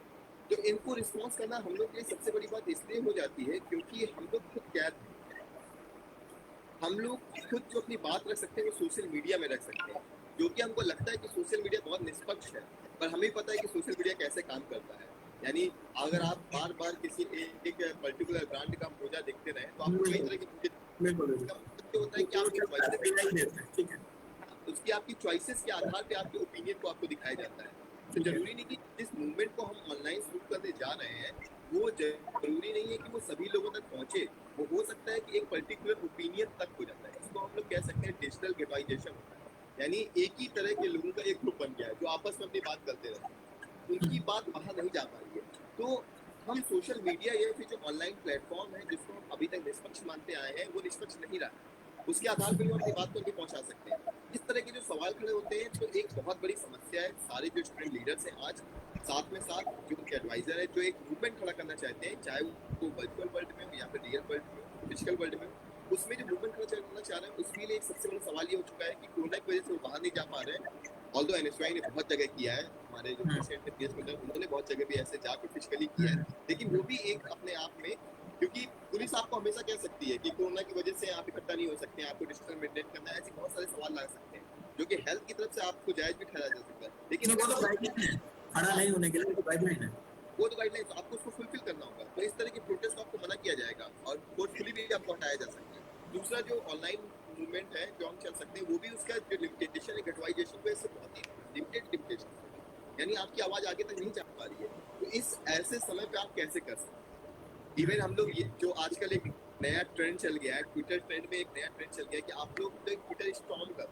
तो इनको रिस्पॉन्स करना हम लोग के लिए सबसे बड़ी बात इसलिए हो जाती है क्योंकि हम लोग खुद कैद हैं। हम लोग खुद जो अपनी बात रख सकते हैं वो सोशल मीडिया में रख सकते हैं, जो कि हमको लगता है कि सोशल मीडिया बहुत निष्पक्ष है, पर हमें पता है कि सोशल मीडिया कैसे काम करता है। यानी अगर आप बार बार किसी एक पर्टिकुलर ब्रांड का मोजा देखते रहे तो आपको कई तरह की होता है कि उसकी आपकी चॉइसेस के आधार पे आपके ओपिनियन को आपको दिखाया जाता है। तो जरूरी नहीं कि जिस मूवमेंट को हम ऑनलाइन शुरू करने जा रहे हैं वो जरूरी नहीं है कि वो सभी लोगों तक पहुंचे। वो हो सकता है कि एक पर्टिकुलर ओपिनियन तक हो जाता है। इसको हम लोग कह सकते हैं डिजिटल गेटवाइजेशन होता है, यानी एक ही तरह के लोगों का एक ग्रुप बन गया है जो आपस में अपनी बात करते रहते हैं, उनकी बात बाहर नहीं जा पा रही है। तो हम सोशल मीडिया या फिर जो ऑनलाइन प्लेटफॉर्म है जिसको हम अभी तक निष्पक्ष मानते आए हैं वो निष्पक्ष नहीं रहा, उसके आधार पर हम अपनी बात को भी पहुंचा सकते हैं। इस तरह के जो सवाल खड़े होते हैं तो एक बहुत बड़ी समस्या है। सारे जो स्टूडेंट लीडर्स हैं आज साथ में साथ जो एडवाइजर है जो एक मूवमेंट खड़ा करना चाहते हैं, चाहे वो वर्चुअल वर्ल्ड में हो या फिर रियल वर्ल्ड में, फिजिकल वर्ल्ड में, उसमें जो मूवमेंट खड़ा करना चाह रहे हैं उसके लिए एक सबसे बड़ा सवाल ये हो चुका है कि कोरोना की वजह से वो बाहर नहीं जा पा रहे हैं। ऑल्दो एनएसयूआई ने बहुत जगह किया है, हमारे जो प्रेसिडेंट थे पीएस मित्तल उन्होंने बहुत जगह भी ऐसे जाकर फिजिकली किया है, लेकिन वो भी एक अपने आप में, क्योंकि पुलिस आपको हमेशा कह सकती है कि कोरोना की वजह से आप इकट्ठा नहीं हो सकते हैं, आपको डिस्टेंस मेंटेन करना है, ऐसे बहुत सारे सवाल ला सकते हैं जो कि हेल्थ की तरफ से आपको जायज भी ठहरा जा सकता है। लेकिन वो तो गाइडलाइन है, खड़ा नहीं होने के लिए तो गाइडलाइन है, वो तो गाइडलाइन आपको उसको फुलफिल करना होगा। तो इस तरह की प्रोटेस्ट आपको मना किया जाएगा और फोर्सफुली भी आपको हटाया जा सकता है। दूसरा जो ऑनलाइन मूवमेंट है जो हम चल सकते हैं वो भी उसका जो लिमिटेशन है गटवाइजेशन पे इससे बहुत ही लिमिटेशन यानी आपकी आवाज आगे तक नहीं जा पा रही है। तो इस ऐसे समय पे आप कैसे कर सकते हैं? इवन हम लोग ये जो आजकल एक नया ट्रेंड चल गया है, ट्विटर ट्रेंड में एक नया ट्रेंड चल गया है कि आप लोग तो एक ट्विटर स्टॉर्म कर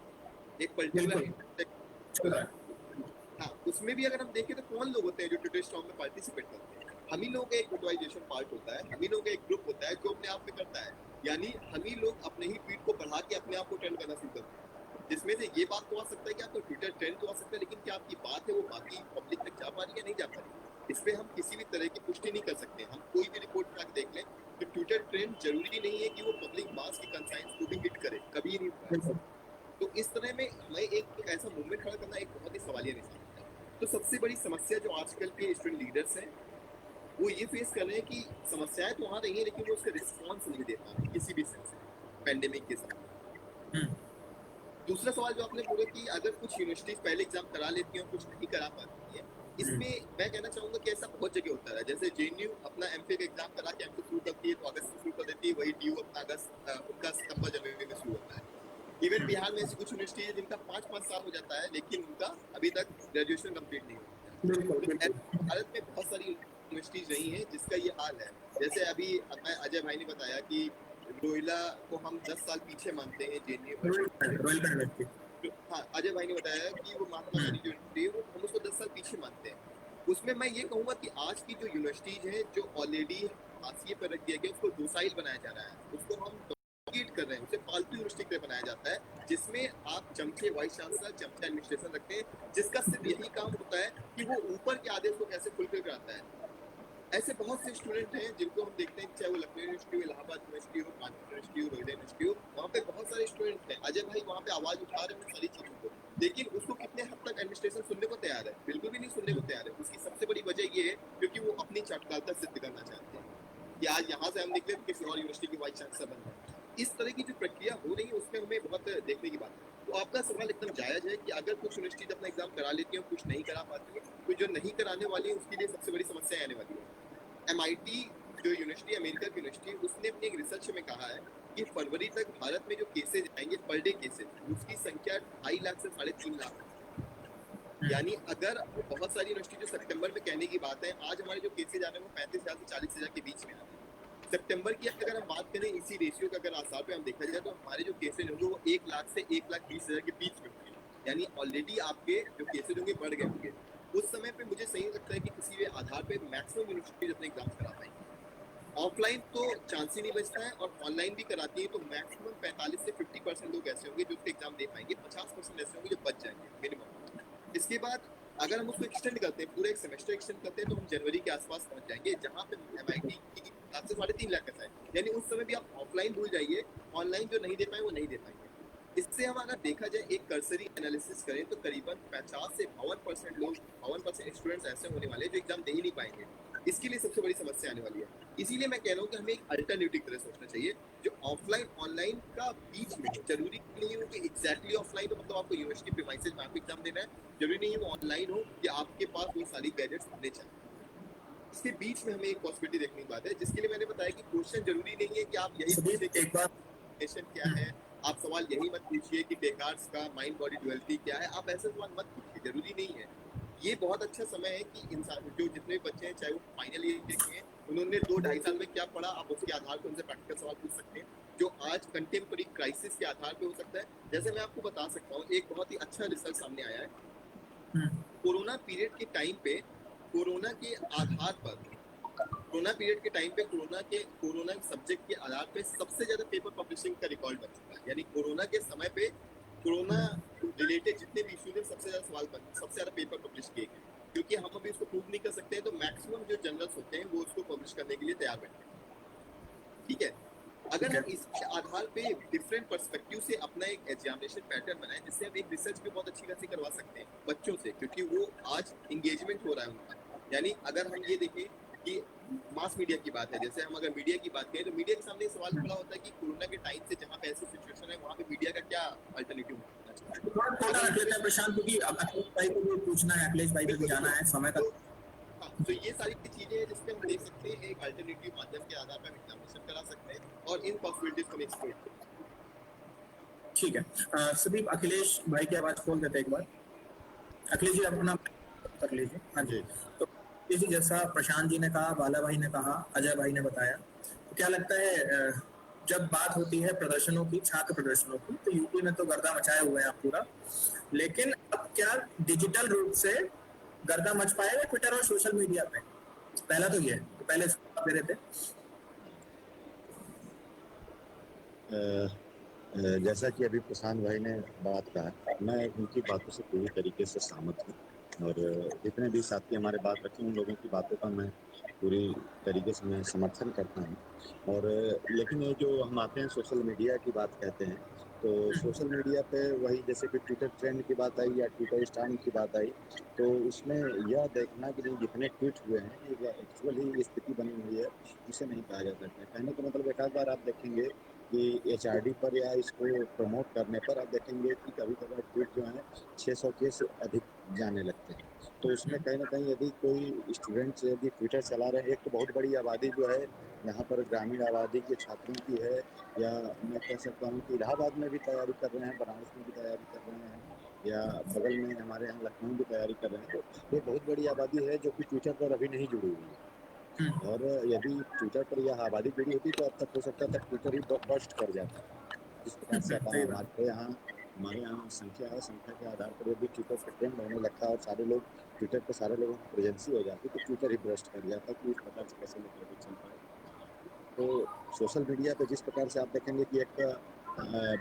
एक पर्टिकुलर हाँ उसमें भी अगर हम देखें तो कौन लोग होते हैं जो ट्विटर स्टॉर्म में पार्टिसिपेट करते हैं? हम ही लोगों का एक ग्रुपवाइजेशन पार्ट होता है, हम ही लोगों का एक ग्रुप होता है जो अपने आप में करता है, यानी हम ही लोग अपने ही ट्वीट को बढ़ा के अपने आप को ट्रेंड करना शुरू करते हैं। जिसमें से ये बात तो आ सकता है कि आपका ट्विटर ट्रेंड तो आ सकता है, लेकिन क्या आपकी बात है वो बाकी पब्लिक तक जा पा रही है नहीं जा पा रही है, इस पे हम किसी भी तरह की पुष्टि नहीं कर सकते। हम कोई भी रिपोर्ट उठा के देख लें तो ट्विटर ट्रेंड जरूरी नहीं है कि वो पब्लिक मास की कंसाइंस को भी हिट करे, कभी नहीं होता है। तो इस तरह में हमें एक ऐसा मूवमेंट खड़ा करना एक बहुत ही सवालिया निशान है। तो सबसे बड़ी समस्या जो आजकल के स्टूडेंट लीडर्स हैं वो ये फेस कर रहे हैं कि समस्याएं तो वहाँ रही है लेकिन वो उसका रिस्पॉन्स नहीं दे पा रहे किसी भी सेंस में पैंडेमिक के समय। दूसरा सवाल जो आपने बोला कि अगर कुछ यूनिवर्सिटीज पहले एग्जाम करा लेती हैं और कुछ नहीं करा पाती है, इसमें मैं कहना चाहूंगा कि ऐसा बहुत जगह होता है। जैसे जेएनयू अपना एमफिल का एग्जाम करा के एमफिल शुरू करती है तो अगस्त में शुरू कर देती है, वही डीयू अपना अगस्त उनका सितंबर जनवरी में शुरू होता है। इवन बिहार में ऐसी कुछ यूनिवर्सिटी है जिनका 5-5 साल हो जाता है लेकिन उनका अभी तक ग्रेजुएशन कंप्लीट नहीं होता। भारत में बहुत सारी यूनिवर्सिटीज रही हैं जिसका ये हाल है। जैसे अभी अजय भाई ने बताया कि रोहिला को हम 10 साल पीछे मानते हैं जेएनयू। हाँ अजय भाई ने बताया कि वो महात्मा गांधी जो यूनिवर्सिटी है वो हम उसको 10 साल पीछे मानते हैं। उसमें मैं ये कहूँगा कि आज की जो यूनिवर्सिटीज है जो ऑलरेडी हाशिए पर रख दिया गया उसको डोसाइल बनाया जा रहा है, उसको हम कर रहे हैं, उसे फालतू यूनिवर्सिटी के लिए बनाया जाता है जिसमें आप चमचे वाइस चांसलर चमचा एडमिनिस्ट्रेशन रखते हैं जिसका सिर्फ यही काम होता है कि वो ऊपर के आदेश को कैसे फुलफिल कराता है। ऐसे बहुत से स्टूडेंट हैं जिनको हम देखते हैं चाहे वो लखनऊ यूनिवर्सिटी हो, इलाहाबाद यूनिवर्सिटी हो, कानपुर यूनिवर्सिटी हो, रोहिला यूनिवर्सिटी हो, वहाँ पे बहुत सारे स्टूडेंट हैं। अजय भाई वहाँ पे आवाज उठा रहे हैं सारी चीजों को, लेकिन उसको कितने हद तक एडमिनिस्ट्रेशन सुनने को तैयार है? बिल्कुल भी नहीं सुनने को तैयार है। उसकी सबसे बड़ी वजह ये है क्योंकि वो अपनी चटकालता सिद्ध करना चाहते हैं कि आज यहाँ से हम निकले किसी और यूनिवर्सिटी की वाइस चांसलर बन गए। इस तरह की जो प्रक्रिया हो रही है उसमें हमें बहुत देखने की बात है। तो आपका सवाल एकदम जायज है कि अगर कुछ यूनिवर्सिटीज अपना एग्जाम करा लेती है कुछ नहीं करा पाती है तो जो नहीं कराने वाली है उसके लिए सबसे बड़ी समस्या आने वाली है। MIT जो यूनिवर्सिटी अमेरिका की यूनिवर्सिटी उसने अपनी एक रिसर्च में कहा है कि फरवरी तक भारत में जो केसेज आएंगे पर डे केसेज उसकी संख्या 2.5 लाख से 3.5 लाख। यानी अगर बहुत सारी यूनिवर्सिटी जो सितंबर में कहने की बात है, आज हमारे जो केसेज आ रहे हैं वो 35,000 से 40,000 के बीच में आ रहे हैं। सितंबर की अगर हम बात करें इसी रेशियो का अगर आसार पे हम देखा जाए तो हमारे जो केसेज होंगे वो 1 लाख से 1,20,000 के बीच में होंगे। यानी ऑलरेडी आपके जो केसेज होंगे बढ़ गए होंगे। उस समय पे मुझे सही लगता है कि किसी भी आधार पे मैक्सिमम यूनिवर्सिटीज अपने एग्जाम करा पाएंगे। ऑफलाइन तो चांस ही नहीं बचता है और ऑनलाइन भी कराती है तो मैक्सिमम 45 से 50% लोग ऐसे होंगे जो उसके एग्जाम दे पाएंगे, 50% ऐसे होंगे जो बच जाएंगे मिनिमम। इसके बाद अगर हम उसको एक्सटेंड करते हैं, पूरा एक सेमेस्टर एक्सटेंड करते हैं तो हम जनवरी के आसपास पहुंच जाएंगे जहाँ पे MIT की 7 से 3.5 लाख का है। यानी उस समय भी आप ऑफलाइन भूल जाइए, ऑनलाइन जो नहीं दे पाए वो नहीं दे पाएंगे। इससे हम अगर देखा जाए एक कर्सरी एनालिसिस करें तो करीबन 50 से 52% लोग 52% स्टूडेंट्स ऐसे होने वाले हैं जो एग्जाम दे ही नहीं पाएंगे। इसके लिए सबसे बड़ी समस्या आने वाली है। इसीलिए मैं कह रहा हूँ कि हमें एक अल्टरनेटिव तरह सोचना चाहिए जो ऑफलाइन ऑनलाइन का बीच में हो। जरूरी नहीं हो कि एग्जैक्टली ऑफलाइन हो, मतलब आपको यूनिवर्सिटी प्रीमाइसेस में आपको एग्जाम देना है, जरूरी नहीं है वो ऑनलाइन हो कि आपके पास वो सारी गैजेट्स होने चाहिए। इसके बीच में हमें एक पॉसिबिलिटी देखने की बात है जिसके लिए मैंने बताया कि क्वेश्चन जरूरी नहीं है कि आप यही पूछे कि क्वेश्चन क्या है, आप सवाल यही मत पूछिए कि डेकार्ट्स का माइंड बॉडी ड्युअलिटी क्या है, आप ऐसे सवाल मत पूछिए, जरूरी नहीं है। ये बहुत अच्छा समय है कि इंसान जो जितने बच्चे हैं चाहे वो फाइनल ईयर के हैं, उन्होंने 2-2.5 साल में क्या पढ़ा, आप उसके आधार पर उनसे प्रैक्टिकल सवाल पूछ सकते हैं जो आज कंटेम्पररी क्राइसिस के आधार पे हो सकता है। जैसे मैं आपको बता सकता हूँ एक बहुत ही अच्छा रिसर्च सामने आया है। कोरोना पीरियड के टाइम पे कोरोना के आधार पर कोरोना सब्जेक्ट के आधार पे सबसे ज्यादा पेपर पब्लिशिंग का रिकॉर्ड बन चुका है। यानी कोरोना के समय पे कोरोना रिलेटेड जितने भी इश्यूज हैं सबसे ज्यादा पेपर पब्लिश किए गए, क्योंकि हम अभी उसको प्रूव नहीं कर सकते हैं तो मैक्सिमम जो जर्नल्स होते हैं वो उसको पब्लिश करने के लिए तैयार बैठे हैं। ठीक है, अगर हम इसके आधार पे डिफरेंट पर्सपेक्टिव से अपना एक एग्जामिनेशन पैटर्न बनाएं जिससे हम एक रिसर्च भी बहुत अच्छी खासी करवा सकते हैं बच्चों से, क्योंकि वो आज इंगेजमेंट हो रहा है उनका। यानी अगर हम ये देखें कि मास मीडिया की बात है, जैसे हम अगर मीडिया की बात करें तो मीडिया के सामने एक सवाल खड़ा होता है कि कोरोना के टाइम से जहाँ पे ऐसी सिचुएशन है वहाँ पे मीडिया का क्या अल्टरनेटिव होना चाहिए। प्रशांत क्योंकि अब अखिलेश भाई को भी पूछना है, अखिलेश भाई को भी जाना है समय का। तो ये सारी चीजें हैं जिसपे हम देख सकते हैं एक अल्टरनेटिव माध्यम के आधार पर एग्जामिनेशन करा सकते हैं और इन पॉसिबिलिटीज को एक्सप्लोर करें। ठीक है। सभी अखिलेश भाई की आवाज खोल देते एक बार। अखिलेश जी अपना कर लीजिए। हाँ जी। जी। तो अखिलेश जी, जैसा प्रशांत जी ने कहा, बाला भाई ने कहा, अजय भाई ने बताया, तो क्या लगता है जब बात होती है प्रदर्शनों की, छात्र प्रदर्शनों की, तो यूपी में तो गर्दा मचाए हुए हैं आप पूरा, लेकिन अब क्या डिजिटल रूप से गर्दा मच पाएगा ट्विटर और सोशल मीडिया पे? पहला तो ये है, तो पहले इसको आप दे रहे थे। अ, जैसा कि अभी प्रशांत भाई ने बात कहा, मैं उनकी बातों से पूरी तरीके से सहमत हूँ और जितने भी साथी हमारे बात रखे उन लोगों की बातों का मैं पूरी तरीके से मैं समर्थन करता हूँ। और लेकिन ये जो हम आते हैं सोशल मीडिया की बात कहते हैं, तो सोशल मीडिया पे वही जैसे कि ट्विटर ट्रेंड की बात आई या ट्विटर स्टार की बात आई, तो उसमें यह देखना कि नहीं जितने ट्वीट हुए हैं ये एक्चुअली स्थिति बनी हुई है, उसे नहीं कहा जा सकता। कहने का मतलब एक आध बार आप देखेंगे कि एचआरडी पर या इसको प्रमोट करने पर आप देखेंगे कि कभी कभार ट्वीट जो है 600 के से अधिक जाने लगते हैं। तो उसमें कहीं ना कहीं यदि कोई स्टूडेंट्स यदि ट्विटर चला रहे हैं, एक तो बहुत बड़ी आबादी जो है यहाँ पर ग्रामीण आबादी के छात्रों की है, या मैं कह सकता हूँ कि इलाहाबाद में भी तैयारी कर रहे हैं, बनारस में भी तैयारी कर रहे हैं, या बगल में हमारे यहाँ लखनऊ भी तैयारी कर रहे हैं। तो ये बहुत बड़ी आबादी है जो कि ट्विटर पर अभी नहीं जुड़ी हुई है। और यदि ट्विटर पर यह आबादी जुड़ी होती तो अब तक हो सकता था ट्विटर ही बस्ट कर जाता। जिस प्रकार से सही बात। हमारे यहाँ संख्या है, संख्या के आधार पर यदि ट्विटर पर ट्रेंड होने लगता और सारे लोग ट्विटर पर सारे लोगों की प्रेजेंसी हो जाती तो ट्विटर ही बस्ट कर जाता कि इस प्रकार से कैसे लोग आगे चल पाए। तो सोशल मीडिया पे जिस प्रकार से आप देखेंगे कि एक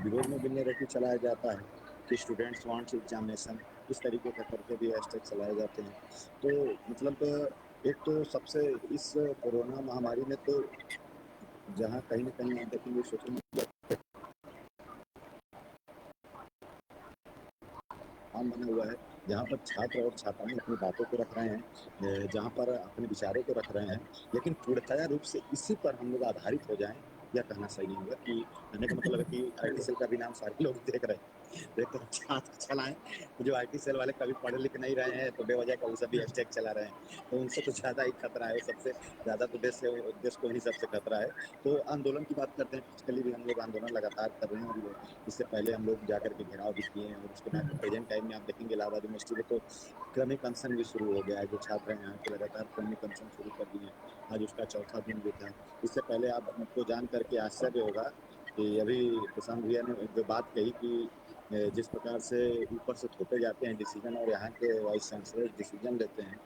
विरोध में भी नैरेटिव चलाया जाता है कि स्टूडेंट्स वांट्स एग्जामिनेशन, इस तरीके का करके भी हैशटैग चलाए जाते हैं। तो मतलब एक तो सबसे इस कोरोना महामारी में तो जहाँ कहीं ना कहीं आप देखेंगे सोशल मीडिया आम बना हुआ है, जहाँ पर छात्र और छात्राएं अपनी बातों को रख रहे हैं, जहाँ पर अपने विचारों को रख रहे हैं, लेकिन पूर्णतया रूप से इसी पर हम लोग आधारित हो जाएं, यह कहना सही नहीं होगा। कि कहने का मतलब है कि आईटी सेल का भी नाम सारे लोग देख रहे हैं, देख कर छात्र चलाएं, तो जो आईटी सेल वाले कभी पढ़ लिख नहीं रहे हैं तो बेवजह का वो सभी हैशटैग चला रहे हैं, तो उनसे तो ज्यादा ही खतरा है, सबसे ज्यादा तो देश को ही सबसे खतरा है। तो आंदोलन की बात करते हैं, फिजिकली भी हम लोग आंदोलन लगातार कर रहे हैं, और इससे पहले हम लोग जाकर के घेराव भी किए हैं, और उसके बाद प्रेजेंट टाइम में आप देखेंगे इलाहाबाद यूनिवर्सिटी में तो क्रमिक अनशन भी शुरू हो गया है। जो छात्र हैं यहाँ के लगातार क्रमिक अनशन शुरू कर दिए हैं, आज उसका चौथा दिन भी था। इससे पहले आपको जान करके आश्चर्य होगा कि अभी प्रशांत भैया ने जो बात कही कि जिस प्रकार से ऊपर से थोपे जाते हैं डिसीजन और यहाँ के वाइस चांसलर डिसीजन लेते हैं,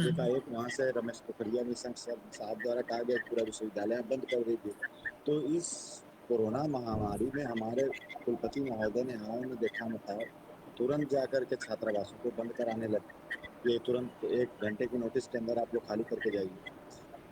एकाएक वहाँ से रमेश पोखरियाल निशंक साहब द्वारा कहा गया पूरा विश्वविद्यालय बंद कर दीजिए। तो इस कोरोना महामारी में हमारे कुलपति महोदय ने आए में देखा न था, तुरंत जाकर के छात्रावासों को बंद कराने लगे। ये तुरंत 1 घंटे की नोटिस के अंदर आप लोग खाली करके जाइए।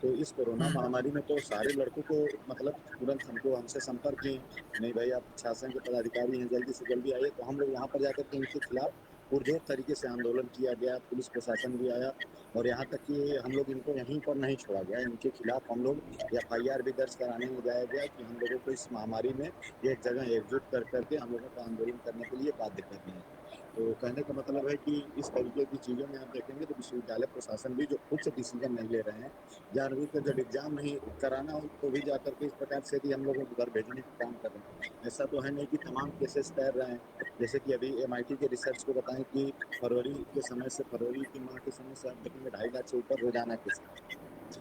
तो इस कोरोना महामारी में तो सारे लड़कों को मतलब तुरंत हमसे संपर्क किए, नहीं भाई आप शासन के पदाधिकारी हैं, जल्दी से जल्दी आइए। तो हम लोग वहाँ पर जाकर के इनके खिलाफ पुरजोर तरीके से आंदोलन किया गया, पुलिस प्रशासन भी आया, और यहाँ तक कि हम लोग इनको यहीं पर नहीं छोड़ा गया, इनके खिलाफ हम लोग FIR भी दर्ज कराने में जाया गया कि हम लोगों को इस महामारी में एक जगह एकजुट कर करके हम लोगों को आंदोलन करने के लिए बाध्य कर रहे हैं। तो कहने का मतलब है कि इस तरीके की चीज़ों में आप देखेंगे तो विश्वविद्यालय प्रशासन भी जो खुद से डिसीजन नहीं ले रहे हैं, जानबूझ कर जब एग्जाम नहीं कराना हो तो भी जाकर के इस प्रकार से भी हम लोगों को घर भेजने का काम कर रहे हैं। ऐसा तो है नहीं कि तमाम केसेस तैर रहे हैं। जैसे कि अभी MIT के रिसर्च को बताएं कि फरवरी के माह के समय से आप देखेंगे 2.5 लाख से ऊपर रोजाना केस,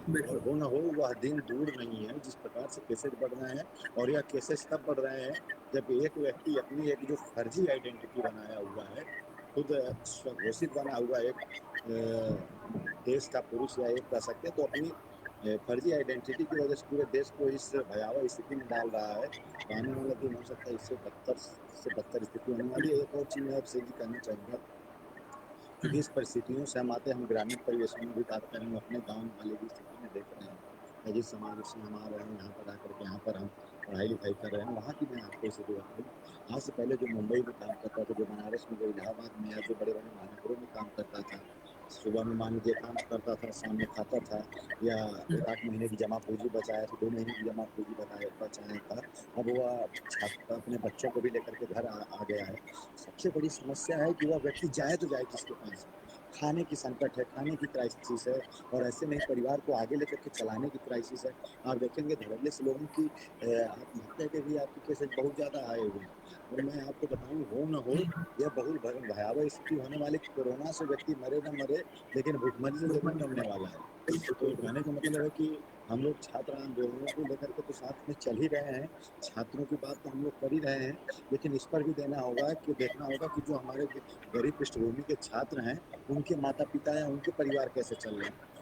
और हो न हो वह दिन दूर नहीं है जिस प्रकार से केसेस बढ़ रहे हैं। और यह केसेस तब बढ़ रहे हैं जब एक व्यक्ति अपनी एक जो फर्जी आइडेंटिटी बनाया हुआ है, खुद घोषित बना हुआ एक देश का पुरुष या एक कह सकते हैं, तो अपनी फर्जी आइडेंटिटी की वजह से पूरे देश को इस भयावह स्थिति में डाल रहा है। तो आने वाला दिन हो सकता है इससे बदतर स्थिति होने वाली है। एक और चीज मैं आपसे भी कहना चाहूँगा, क्योंकि इस परिस्थितियों से हम आते, हम ग्रामीण परिवेशों में भी बात करें, हम अपने गाँव वाले भी स्थिति में देख रहे हैं, या जिस समाज से हम आ रहे हैं यहाँ पर आकर के यहाँ पर हम पढ़ाई लिखाई कर रहे हैं, वहाँ की मैं आपको स्थिति बताऊँ। आज से पहले जो मुंबई में काम करता था, जो बनारस में, जो इलाहाबाद में, या जो बड़े बड़े महानगरों में काम करता था, सुबह में मान लीजिए काम करता था, शाम में खाता था, या 1-8 महीने की जमा पूंजी बचाया था, 2 महीने की जमा पूंजी बचाया था, अब वह छात्र अपने बच्चों को भी लेकर के घर आ गया है। सबसे बड़ी समस्या है कि वह व्यक्ति जाए तो जाए किसके पास। खाने की संकट है, खाने की क्राइसिस है, और ऐसे में परिवार को आगे लेकर के चलाने की क्राइसिस है। आप देखेंगे धड़ल्ले से लोगों की आत्महत्या के भी आपके केसेस बहुत ज़्यादा आए हुए हैं। और मैं आपको बताऊं, हो न हो, यह बहुत भयावह स्थिति होने वाली, कोरोना से व्यक्ति मरे न मरे, लेकिन भुखमरी से जरूर मरने वाला है। तो कहने का मतलब है कि हम लोग छात्र आंदोलनों को लेकर के तो साथ में चल ही रहे हैं, छात्रों की बात तो हम लोग कर ही रहे हैं, लेकिन इस पर भी देखना होगा कि जो हमारे गरीब पृष्ठभूमि के छात्र हैं, उनके माता पिता या उनके परिवार कैसे चल रहे हैं।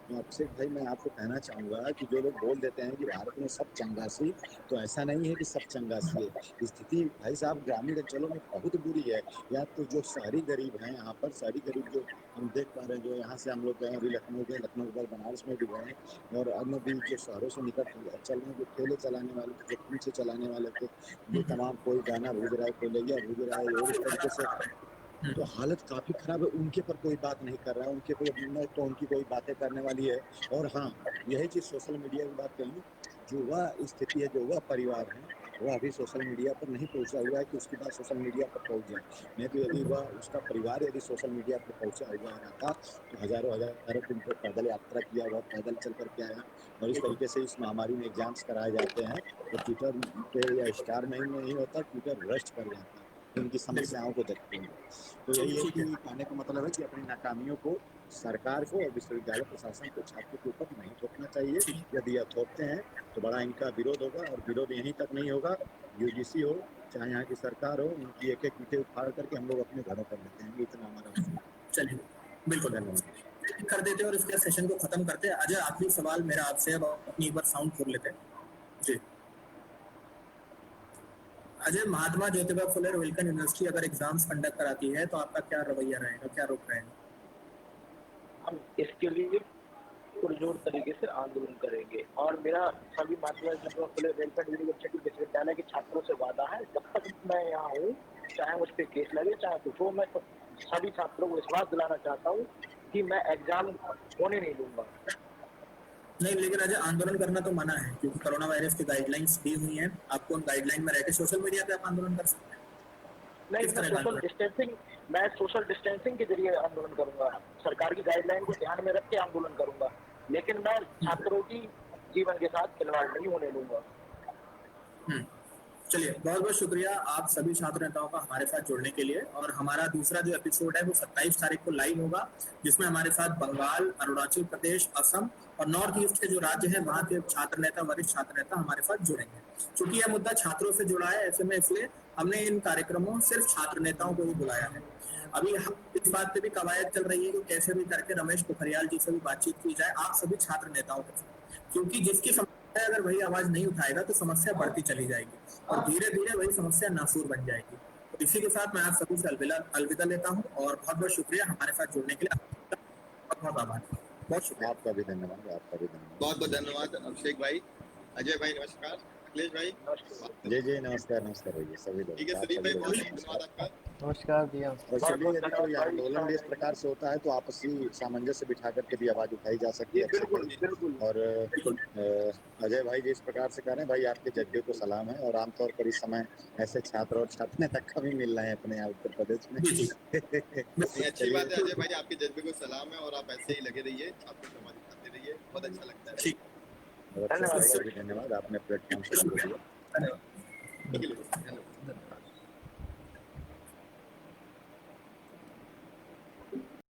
तो अभिषेक भाई, मैं आपको कहना चाहूँगा कि जो लोग बोल देते हैं कि भारत में सब चंगासी, तो ऐसा नहीं है कि सब चंगासी है। स्थिति भाई साहब ग्रामीण अंचलों में बहुत बुरी है। या तो जो शहरी गरीब हैं, यहाँ पर शहरी गरीब जो हम देख पा रहे हैं, जो यहाँ से हम लोग गए, अभी लखनऊ गए, लखनऊ के बाद बनारस में भी गए, और अन्य भी जो शहरों से निकट चल रहे, जो ठेले चलाने वाले थे, जो कुल्चे चलाने वाले थे, ये तमाम, कोई गाना भेज रहा है, कोई लैया भेज रहा है, और इस तरीके से तो हालत काफी खराब है। उनके पर कोई बात नहीं कर रहा है, उनके कोई न तो उनकी कोई बातें करने वाली है। और हाँ, यही चीज सोशल मीडिया की बात करूँ, जो वह स्थिति है, जो वह परिवार है, वह अभी सोशल मीडिया पर नहीं पहुंचा हुआ है कि उसके बाद सोशल मीडिया पर पहुंच जाए। नहीं तो यदि वह, उसका परिवार यदि सोशल मीडिया पर पहुंचा हुआ रहता, तो हजारों हजारों किलोमीटर पैदल यात्रा किया हुआ, पैदल चल करके आया। और इस तरीके से इस महामारी में एग्जाम्स कराए जाते हैं, तो ट्विटर पे या स्टार नहीं होता, ट्विटर भ्रष्ट कर जाता है उनकी समस्याओं को देखते हुए। तो यही है कि कहने का मतलब है कि अपनी नाकामियों को सरकार को और विश्वविद्यालय प्रशासन को छात्रों के ऊपर नहीं थोपना चाहिए। यदि यह थोपते हैं तो बड़ा इनका विरोध होगा, और विरोध यहीं तक नहीं होगा, यूजीसी हो चाहे यहाँ की सरकार हो, उनकी एक एक ईंटें उखाड़ करके हम लोग अपने घरों पर लेते हैं। इतना हमारा चलिए, बिल्कुल धन्यवाद। कर देते हैं और इसके सेशन को खत्म करते हैं। अजय, आखिरी सवाल मेरा आपसे, अब अपनी एक बार साउंड खोल लेते हैं जी। अजय, महात्मा ज्योतिबा फुले रोहिलखंड यूनिवर्सिटी अगर एग्जाम्स कंडक्ट कराती है तो आपका क्या रवैया रहेगा, क्या रुख रहेगा? हम इसके लिए पुरजोर तरीके से आंदोलन करेंगे, और मेरा सभी महात्मा ज्योतिबा फुले रोहिलखंड यूनिवर्सिटी विश्वविद्यालय के छात्रों से वादा है, जब तक मैं यहाँ हूँ, चाहे मुझ पर केस लगे चाहे कुछ हो, मैं सभी छात्रों को विश्वास दिलाना चाहता हूँ कि मैं एग्जाम होने नहीं दूंगा। नहीं, लेकिन अजय, आंदोलन करना तो मना है क्योंकि कोरोना वायरस की गाइडलाइंस दी हुई हैं। आपको उन गाइडलाइन में रहकर सोशल मीडिया पे आप आंदोलन कर सकते हैं। नहीं, मैं सोशल डिस्टेंसिंग के जरिए आंदोलन करूंगा, सरकार की गाइडलाइन को ध्यान में रख के आंदोलन करूंगा, लेकिन मैं छात्रों की जीवन के साथ खिलवाड़ नहीं होने दूंगा। चलिए, बहुत बहुत शुक्रिया आप सभी छात्र नेताओं का हमारे साथ जुड़ने के लिए। और हमारा दूसरा जो एपिसोड है वो 27 तारीख को लाइव होगा, जिसमें हमारे साथ बंगाल, अरुणाचल प्रदेश, असम और नॉर्थ ईस्ट के जो राज्य हैं वहाँ के छात्र नेता, वरिष्ठ छात्र नेता हमारे साथ जुड़ेंगे। चूंकि यह मुद्दा छात्रों से जुड़ा है, ऐसे में इसलिए हमने इन कार्यक्रमों सिर्फ छात्र नेताओं को ही बुलाया है। अभी इस बात पे भी कवायद चल रही है कि कैसे भी करके रमेश पोखरियाल जी से भी बातचीत की जाए आप सभी छात्र नेताओं के साथ, क्योंकि जिसकी समस्या अगर वही आवाज नहीं उठाएगा तो समस्या बढ़ती चली जाएगी और धीरे धीरे वही समस्या नासूर बन जाएगी। तो इसी के साथ मैं आप सभी से अलविदा लेता हूँ और बहुत बहुत शुक्रिया हमारे साथ जुड़ने के लिए। बहुत बहुत आभार। बहुत शुक्रिया। आपका भी धन्यवाद, आपका भी धन्यवाद। बहुत बहुत धन्यवाद अभिषेक भाई, अजय भाई नमस्कार, अखिलेश भाई जी जी नमस्कार, नमस्कार भैया सभी लोग। ठीक है, सलीम भाई बहुत धन्यवाद आपका। नमस्कार भैया। और चलिए, यदि कोई आंदोलन भी इस प्रकार से होता है तो आपसी सामंजस्य बिठा करके भी आवाज उठाई जा सकती है। बिल्कुल। और अजय भाई जी इस प्रकार से कह रहे हैं, भाई आपके जज्बे को सलाम है। और आमतौर पर इस समय ऐसे छात्र और छात्र नेता कभी मिल रहे हैं अपने यहाँ उत्तर प्रदेश में। अच्छी बात है अजय भाई, आपके जज्बे को सलाम है और आप ऐसे ही लगे रहिए, छात्र समाज दिखाते रहिए, बहुत अच्छा लगता है। धन्यवाद, आपने प्लेटफॉर्म से दिया।